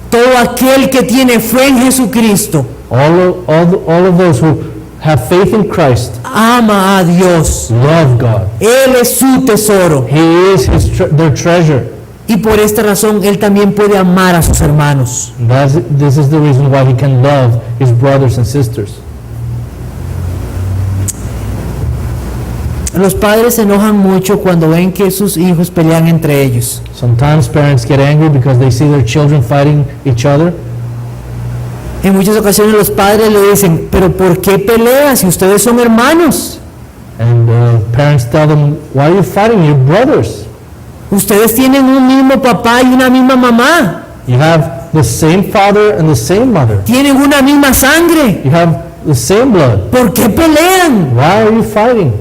Todo aquel que tiene fe en Jesucristo All of those who have faith in Christ ama a Dios. love God. Él es su tesoro. He is their treasure. Y por esta razón Él también puede amar a sus hermanos. This is the reason why he can love his brothers and sisters. Los padres se enojan mucho cuando ven que sus hijos pelean entre ellos. Sometimes parents get angry because they see their children fighting each other. En muchas ocasiones los padres le dicen, pero ¿por qué pelean si ustedes son hermanos? And parents tell them, why are you fighting? You're brothers. Ustedes tienen un mismo papá y una misma mamá. You have the same father and the same mother. Tienen una misma sangre. You have the same blood. ¿Por qué pelean? Why are you fighting?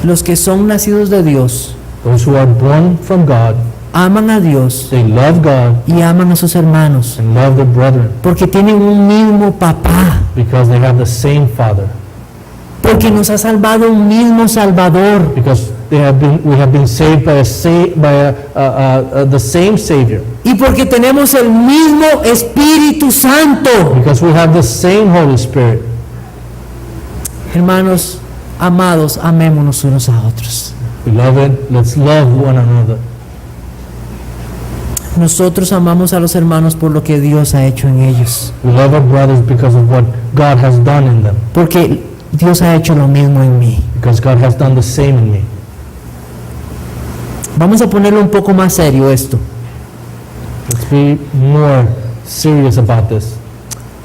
Los que son nacidos de Dios Those who are born from God, aman a Dios they love God y aman a sus hermanos and love their brethren porque tienen un mismo papá, because they have the same father. porque nos ha salvado un mismo Salvador, Because we have been saved by the same Savior. y porque tenemos el mismo Espíritu Santo. Because we have the same Holy Spirit. Hermanos amados, amémonos unos a otros. Beloved, let's love one another. Nosotros amamos a los hermanos por lo que Dios ha hecho en ellos, We love our brothers because of what God has done in them. porque Dios ha hecho lo mismo en mí. Because God has done the same in me. Vamos a ponerlo un poco más serio esto. Let's be more serious about this.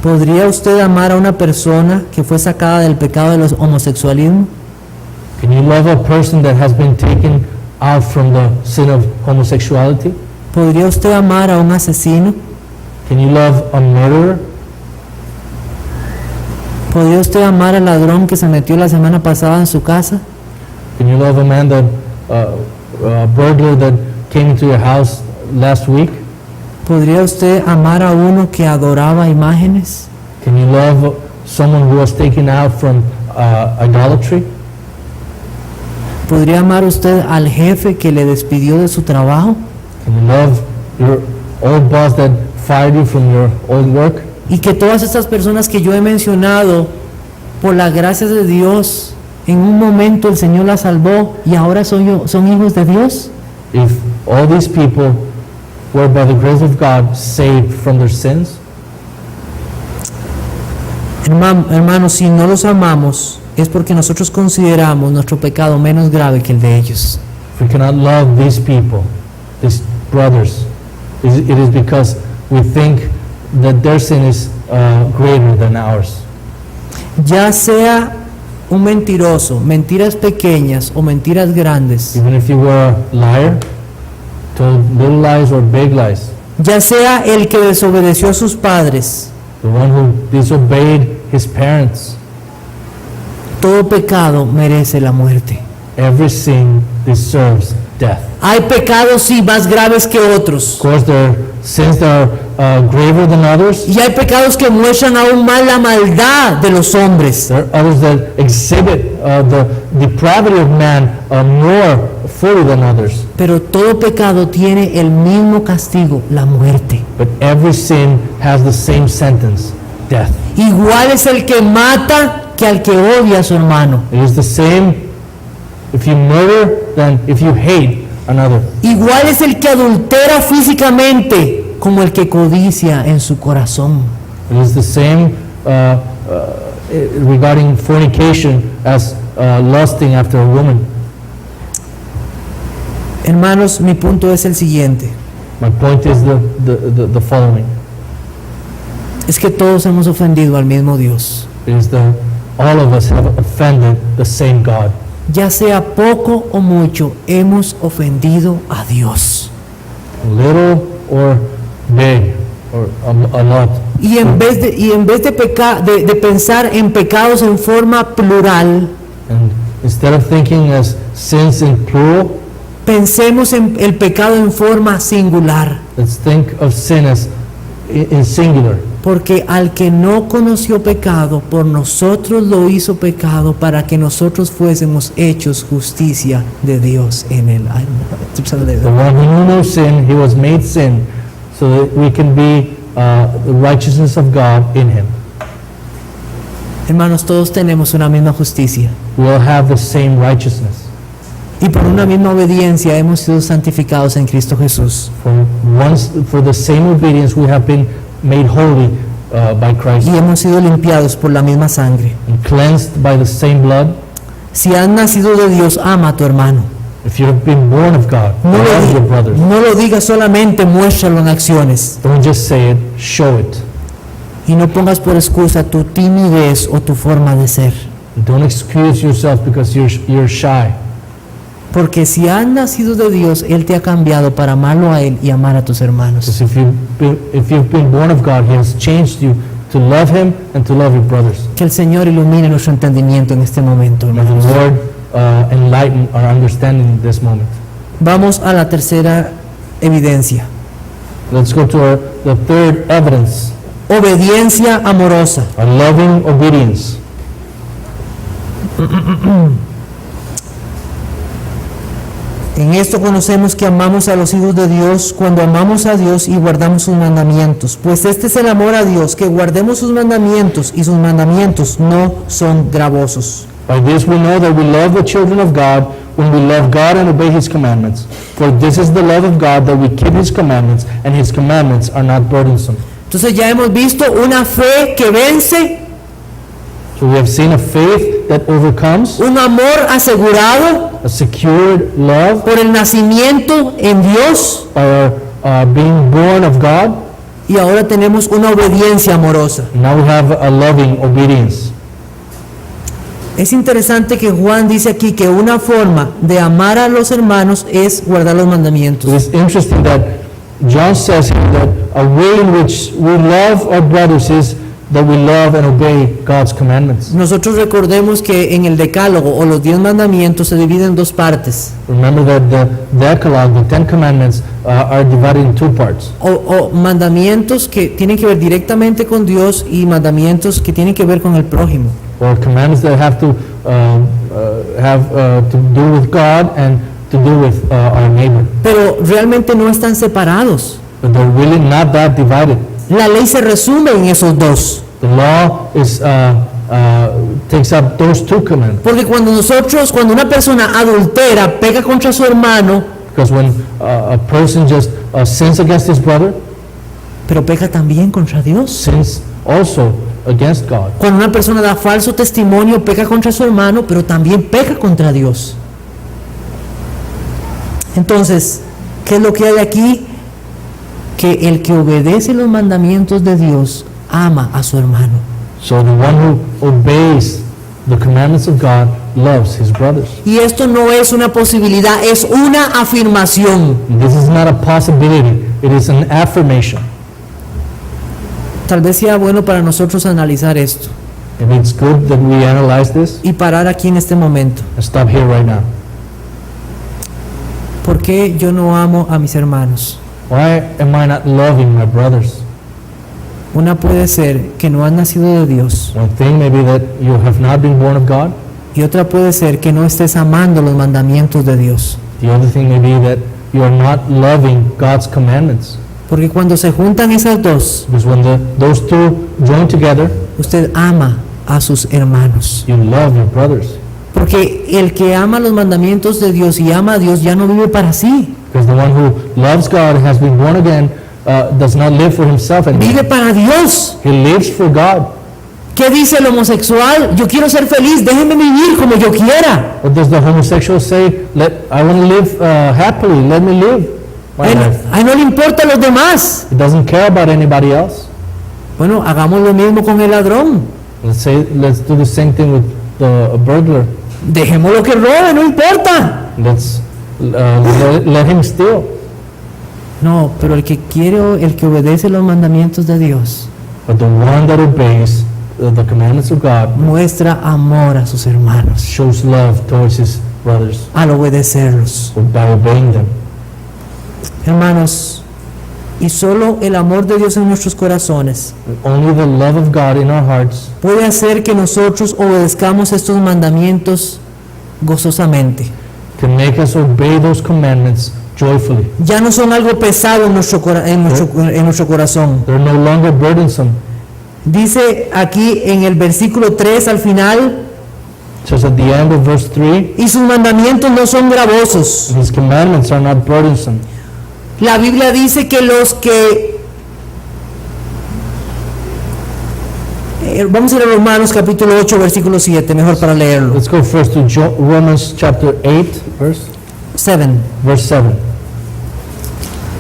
¿Podría usted amar a una persona que fue sacada del pecado del homosexualismo? Can you love a person that has been taken out from the sin of homosexuality? ¿Podría usted amar a un asesino? Can you love a murderer? ¿Podría usted amar al ladrón que se metió la semana pasada en su casa? Can you love a man that, a burglar that came into your house last week? ¿Podría usted amar a uno que adoraba imágenes? Can you love someone who was taken out from idolatry? ¿Podría amar usted al jefe que le despidió de su trabajo? Can you love your old boss that fired you from your old work? Y que todas estas personas que yo he mencionado, por la gracia de Dios, en un momento el Señor las salvó y ahora son hijos de Dios. If all these people were by the grace of God saved from their sins, Hermanos, si no los amamos, es porque nosotros consideramos nuestro pecado menos grave que el de ellos. if we cannot love these people, these brothers, it is because we think that their sin is greater than ours. Ya sea un mentiroso, mentiras pequeñas o mentiras grandes, Even if you were a liar, told little lies or big lies, ya sea el que desobedeció a sus padres, the one who disobeyed his parents. Todo pecado merece la muerte. Every sin deserves death. Hay pecados sí más graves que otros. Of course, there are sins that are graver than others. Y hay pecados que muestran aún más la maldad de los hombres. There are others that exhibit the depravity of man more fully than others. Pero todo pecado tiene el mismo castigo, la muerte. But every sin has the same sentence, death. Igual es el que mata que al que odia a su hermano. It is the same if you murder than if you hate another. Igual es el que adultera físicamente como el que codicia en su corazón. It is the same regarding fornication as lusting after a woman. Hermanos, mi punto es el siguiente. My point is the following. Es que todos hemos ofendido al mismo Dios. It is that all of us have offended the same God. Ya sea poco o mucho, hemos ofendido a Dios. Little or big or a lot. Y en vez de pensar en pecados en forma plural, And instead of thinking as sins in plural, pensemos en el pecado en forma singular. let's think of sin as in singular. Porque al que no conoció pecado, por nosotros lo hizo pecado para que nosotros fuésemos hechos justicia de Dios en él. The one who knew no sin, he was made sin, so that we can be the righteousness of God in him. Hermanos, todos tenemos una misma justicia. We all have the same righteousness. Y por una misma obediencia hemos sido santificados en Cristo Jesús. For the same obedience, we have been made holy by Christ Y hemos sido limpiados por la misma sangre. and cleansed by the same blood. Si has nacido de Dios, ama a tu hermano. If you have been born of God, love your brothers. No lo digas solamente, muéstralo en acciones. Don't just say it, show it. Y no pongas por excusa tu timidez o tu forma de ser. Don't excuse yourself because you're shy. Porque si has nacido de Dios, Él te ha cambiado para amarlo a Él y amar a tus hermanos. Because if you've been born of God, He has changed you to love Him and to love your brothers. Que el Señor ilumine nuestro entendimiento en este momento, May the hermanos. Lord enlighten our understanding in this moment. Vamos a la tercera evidencia. Let's go to the third evidence, Obediencia amorosa. a loving obedience. En esto conocemos que amamos a los hijos de Dios cuando amamos a Dios y guardamos sus mandamientos. Pues este es el amor a Dios, que guardemos sus mandamientos, y sus mandamientos no son gravosos. By this we know that we love the children of God when we love God and obey His commandments. For this is the love of God, that we keep His commandments, and His commandments are not burdensome. Entonces ya hemos visto una fe que vence, So we have seen a faith that overcomes, un amor asegurado a secured love por el nacimiento en Dios, by our being born of God. y ahora tenemos una obediencia amorosa. Now we have a loving obedience. Es interesante que Juan dice aquí que una forma de amar a los hermanos es guardar los It mandamientos. is interesting that John says here that a way in which we love our brothers is that we love and obey God's commandments. Nosotros recordemos que en el Decálogo o los 10 mandamientos se dividen en dos partes, Remember that the Decalogue, the Ten Commandments, are divided in two parts. o mandamientos que tienen que ver directamente con Dios y mandamientos que tienen que ver con el prójimo. Or commandments that have to do with God and to do with our neighbor. Pero realmente no están separados. But they're really not that divided. La ley se resume en esos dos. The law is takes up those two commandments. Porque cuando una persona adultera, peca contra su hermano, Because when a person just sins against his brother, pero peca también contra Dios. sins also against God. Cuando una persona da falso testimonio, peca contra su hermano, pero también peca contra Dios. Entonces, ¿qué es lo que hay aquí? Que el que obedece los mandamientos de Dios ama a su hermano. So the one who obeys the commandments of God loves his brothers. Y esto no es una posibilidad, es una afirmación. And this is not a possibility, it is an affirmation. Tal vez sea bueno para nosotros analizar esto Maybe it's good that we analyze this y parar aquí en este momento. and stop here right now. ¿Por qué yo no amo a mis hermanos? Why am I not loving my brothers? Una puede ser que no has nacido de Dios One thing may be that you have not been born of God. y otra puede ser que no estés amando los mandamientos de Dios. The other thing may be that you are not loving God's commandments. Porque cuando se juntan esas dos, Because when those two join together, usted ama a sus hermanos. you love your brothers. Porque el que ama los mandamientos de Dios y ama a Dios ya no vive para sí, Because the one who loves God and has been born again does not live for himself vive anymore. para Dios. He lives for God. ¿Qué dice el homosexual? Yo quiero ser feliz, déjeme vivir como yo quiera. What does the homosexual say? I want to live happily. Let me live my life. A él no le importa a los demás. He doesn't care about anybody else. Bueno, hagamos lo mismo con el ladrón. Let's do the same thing with the burglar. Dejémoslo que robe, no importa. Let's let him steal. No, pero el que obedece los mandamientos de Dios, But the one that obeys the commandments of God muestra amor a sus hermanos shows love towards his brothers al obedecerlos. by obeying them. Hermanos, y solo el amor de Dios en nuestros corazones Only the love of God in our hearts puede hacer que nosotros obedezcamos estos mandamientos gozosamente. can make us obey those commandments joyfully. Ya no son algo pesado en nuestro corazón. They're no longer burdensome. Dice aquí en el versículo 3 al final, It says at the end of verse 3, y sus mandamientos no son gravosos. his commandments are not burdensome. La Biblia dice que los que... vamos a ir a Romanos capítulo 8, versículo 7, mejor para leerlo. Let's go first to Romans chapter 8, verse 7. 7.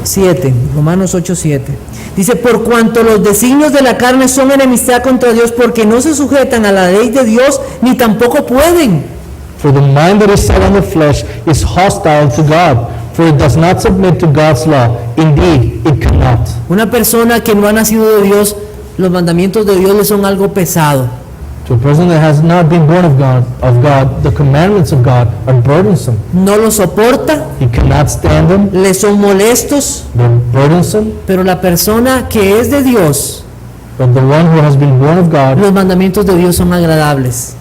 7, Romanos 8, 7. Dice, por cuanto los designios de la carne son enemistad contra Dios, porque no se sujetan a la ley de Dios, ni tampoco pueden. For the mind that is set on the flesh is hostile to God, for it does not submit to God's law. Indeed, it cannot. Una persona que no ha nacido de Dios, los mandamientos de Dios le son algo pesado. To a person that has not been born of God, the commandments of God are burdensome. No los soporta, He cannot stand them. le son molestos, They're burdensome. pero la persona que es de Dios, But the one who has been born of God, los mandamientos de Dios son agradables.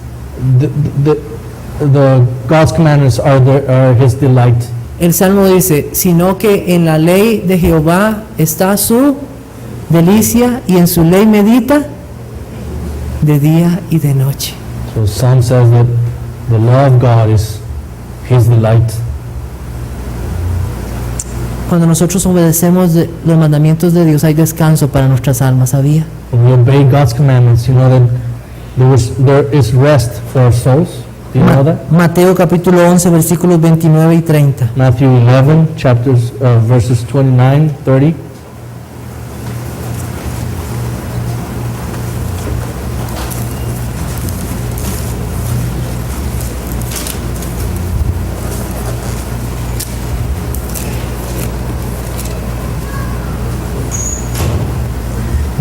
the God's commandments are his delight. El Salmo dice, sino que en la ley de Jehová está su delicia y en su ley medita de día y de noche. So Psalm says that the law of God is his delight. Cuando nosotros obedecemos los mandamientos de Dios hay descanso para nuestras almas, ¿sabía? When we obey God's commandments, you know that there is rest for our souls. Do you know that? Mateo capítulo 11 versículos 29 y 30. Matthew 11, verses 29, 30.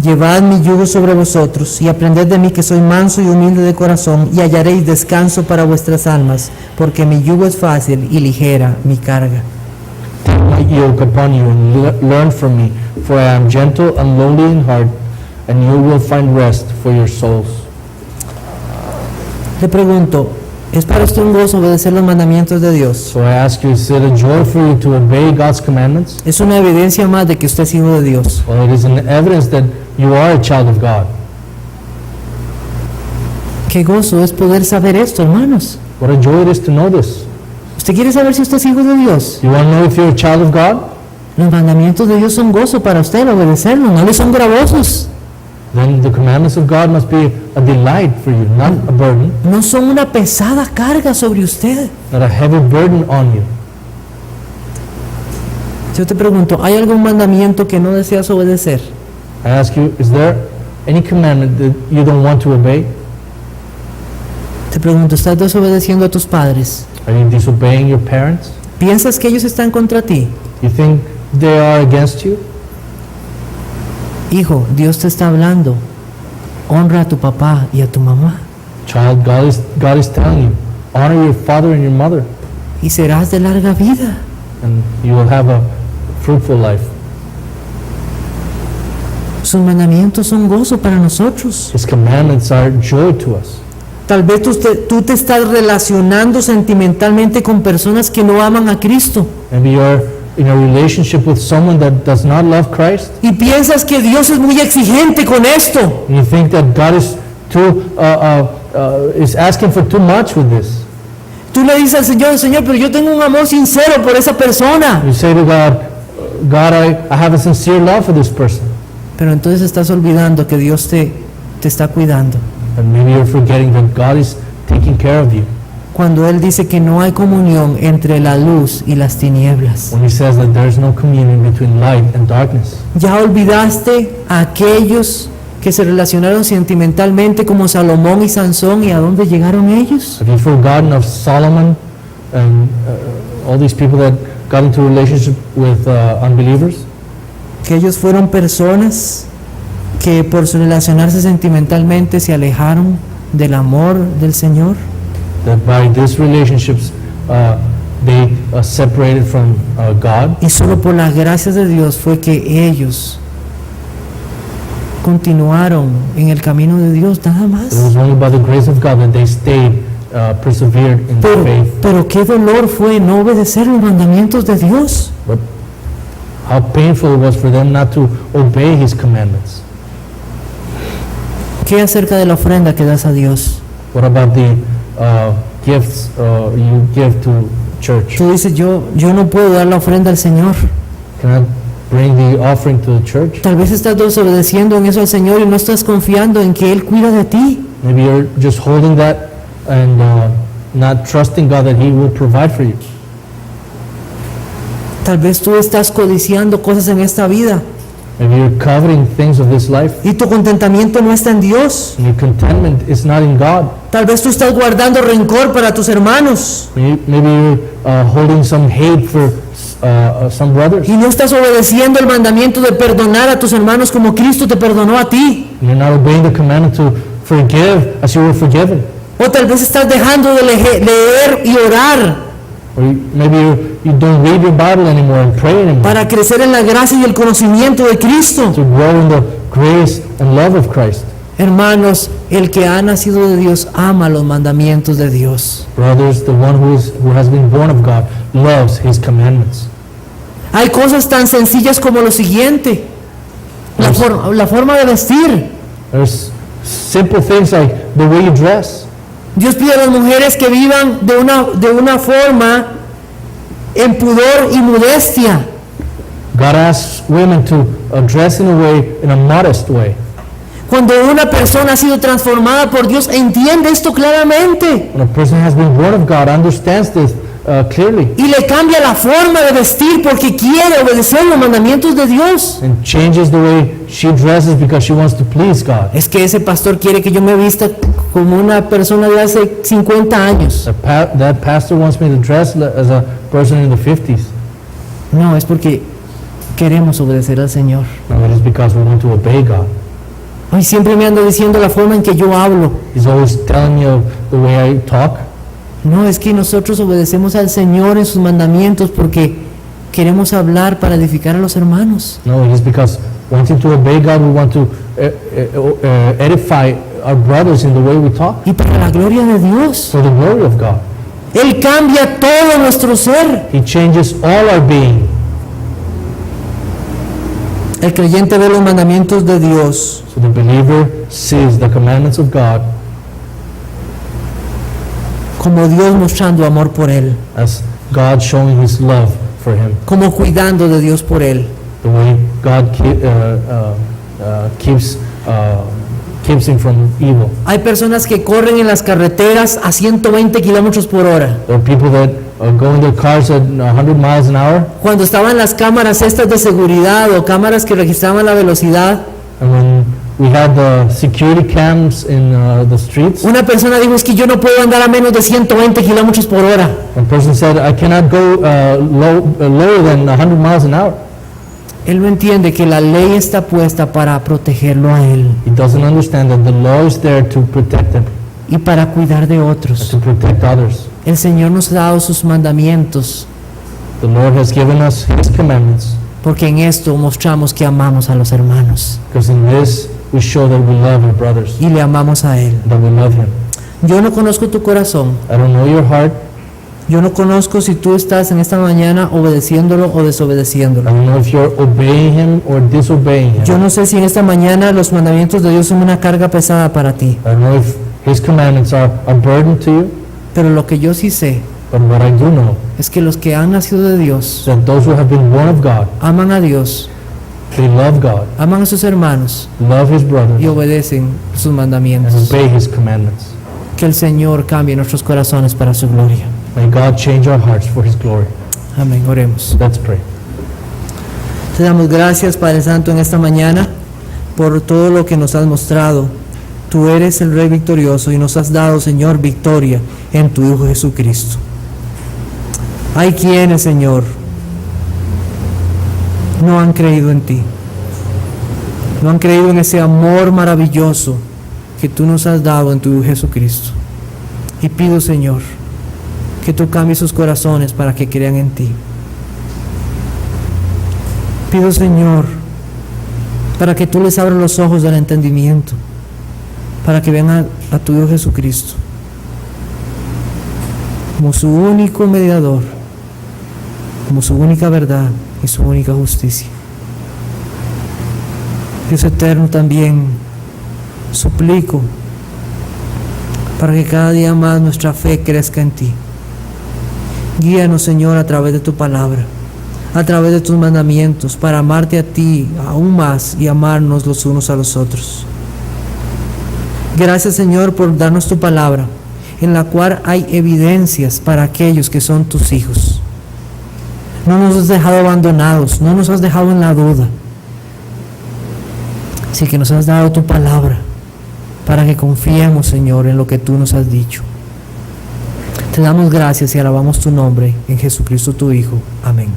Llevad mi yugo sobre vosotros y aprended de mí que soy manso y humilde de corazón y hallaréis descanso para vuestras almas, porque mi yugo es fácil y ligera mi carga. Take my yoke upon you and learn from me, for I am gentle and lowly in heart, and you will find rest for your souls. Le pregunto, ¿es para usted un gozo obedecer los mandamientos de Dios? So I ask you, is it a joy for you to obey God's commandments? Es una evidencia más de que usted es hijo de Dios. Well, it is an evidence that you are a child of God. Qué gozo es poder saber esto, hermanos. What a joy it is to know this. ¿Usted quiere saber si usted es hijo de Dios? You want to know if you're a child of God? Los mandamientos de Dios son gozo para usted, obedecerlos, no le son gravosos. Then the commandments of God must be a delight for you, not a burden, No son una pesada carga sobre usted. not a heavy burden on you. Yo te pregunto, ¿hay algún mandamiento que no deseas obedecer? I ask you, is there any commandment that you don't want to obey? Te pregunto, ¿estás desobedeciendo a tus padres? Are you disobeying your parents? ¿Piensas que ellos están contra ti? You think they are against you? Hijo, Dios te está hablando. Honra a tu papá y a tu mamá. Child, God is telling you, honor your father and your mother, Y serás de larga vida. and you will have a fruitful life. Sus mandamientos son gozo para nosotros. His commandments are joy to us. Tal vez tú te estás relacionando sentimentalmente con personas que no aman a Cristo. Maybe you're in a relationship with someone that does not love Christ, Y piensas que Dios es muy exigente con esto. and you think that God is asking for too much with this. Tú le dices al Señor, Señor, pero yo tengo un amor sincero por esa persona. You say to God, God, I have a sincere love for this person. Pero entonces estás olvidando que Dios te está cuidando. And maybe you're forgetting that God is taking care of you. Cuando Él dice que no hay comunión entre la luz y las tinieblas. When He says that there is no communion between light and darkness. ¿Ya olvidaste a aquellos que se relacionaron sentimentalmente como Salomón y Sansón y a dónde llegaron ellos? Have you forgotten of Solomon and all these people that got into a relationship with unbelievers? Que ellos fueron personas que por su relacionarse sentimentalmente se alejaron del amor del Señor. That by these relationships they separated from God, Y solo por las gracias de Dios fue que ellos continuaron en el camino de Dios, nada it más. was only by the grace of God that they stayed, persevered in their faith. Pero qué dolor fue no obedecer los mandamientos de Dios. But how painful it was for them not to obey His commandments. ¿Qué acerca de la ofrenda que das a Dios? What about the gifts you give to church? Tú dices, yo no puedo dar la ofrenda al Señor. Can I bring the offering to the church? Tal vez estás desobedeciendo en eso al Señor y no estás confiando en que Él cuida de ti. Maybe you're just holding that and not trusting God that He will provide for you. Tal vez tú estás codiciando cosas en esta vida Maybe you're coveting things of this life, y tu contentamiento no está en Dios. and your contentment is not in God. Tal vez tú estás guardando rencor para tus hermanos Maybe you're holding some hate for some brothers. y no estás obedeciendo el mandamiento de perdonar a tus hermanos como Cristo te perdonó a ti. You're not obeying the commandment to forgive as you were forgiven. O tal vez estás dejando de leer y orar Or maybe you don't read your Bible anymore and pray anymore para crecer en la gracia y el conocimiento de Cristo. to grow in the grace and love of Christ. Hermanos, el que ha nacido de Dios ama los mandamientos de Dios. Brothers, the one who has been born of God loves His commandments. Hay cosas tan sencillas como lo siguiente: la forma de vestir. There's simple things like the way you dress. Dios pide a las mujeres que vivan de una forma en pudor y modestia. God asks women to dress in a modest way. Cuando una persona ha sido transformada por Dios, entiende esto claramente When a person has been born of God, understands this clearly y le cambia la forma de vestir porque quiere obedecer los mandamientos de Dios. and changes the way she dresses because she wants to please God. Es que ese pastor quiere que yo me vista como una persona de hace 50 años. That pastor wants me to dress as a person in the 50s. No, es porque queremos obedecer al Señor. No, it is because we want to obey God. Ay, siempre me anda diciendo la forma en que yo hablo. He's always telling me of the way I talk. No, es que nosotros obedecemos al Señor en sus mandamientos porque queremos hablar para edificar a los hermanos. No, it is because wanting to obey God, we want to edify our brothers in the way we talk Y para la gloria de Dios. for the glory of God. Él cambia todo nuestro ser. He changes all our being. El creyente ve los mandamientos de Dios So the believer sees the commandments of God como Dios mostrando amor por él, as God showing His love for him. como cuidando de Dios por él. The way God keeps him from evil. Hay personas que corren en las carreteras a 120 kilómetros por hora. There are people that go in their cars at 100 miles an hour, Cuando estaban las cámaras estas de seguridad o cámaras que registraban la velocidad, and when we had the security cams in the streets, una persona dijo, es que yo no puedo andar a menos de 120 kilómetros por hora. one person said, I cannot go lower than 100 miles an hour. Él no entiende que la ley está puesta para protegerlo a él He doesn't understand that the law is there to protect him, y para cuidar de otros. to protect others. El Señor nos ha dado sus mandamientos The Lord has given us His commandments, porque en esto mostramos que amamos a los hermanos because in this we show that we love our brothers, y le amamos a Él. that we love Him. Yo no conozco tu corazón. I don't know your heart. Yo no conozco si tú estás en esta mañana obedeciéndolo o I desobedeciéndolo. don't know if you're obeying Him or disobeying Him. Yo no sé si en esta mañana los mandamientos de Dios son una carga pesada para ti, I don't know if His commandments are a burden to you, pero lo que yo sí sé but what I do know es que los que han nacido de is Dios that those who have been born of God, aman a Dios, they love God, aman a sus hermanos love His brothers, y obedecen sus and mandamientos. obey His commandments. Que el Señor cambie nuestros corazones para su gloria. May God change our hearts for His glory. Amén. Oremos. Let's pray. Te damos gracias, Padre Santo, en esta mañana por todo lo que nos has mostrado. Tú eres el Rey victorioso y nos has dado, Señor, victoria en tu Hijo Jesucristo. Hay quienes, Señor, no han creído en ti. No han creído en ese amor maravilloso que tú nos has dado en tu Hijo Jesucristo. Y pido, Señor, que tú cambies sus corazones para que crean en ti. Pido, Señor, para que tú les abras los ojos del entendimiento, para que vean a tu Hijo Jesucristo como su único mediador, como su única verdad y su única justicia. Dios eterno, también suplico para que cada día más nuestra fe crezca en ti. Guíanos, Señor, a través de tu palabra, a través de tus mandamientos, para amarte a ti aún más y amarnos los unos a los otros. Gracias, Señor, por darnos tu palabra, en la cual hay evidencias para aquellos que son tus hijos. No nos has dejado abandonados, no nos has dejado en la duda. Así que nos has dado tu palabra para que confiemos, Señor, en lo que tú nos has dicho. Te damos gracias y alabamos tu nombre en Jesucristo tu Hijo. Amén.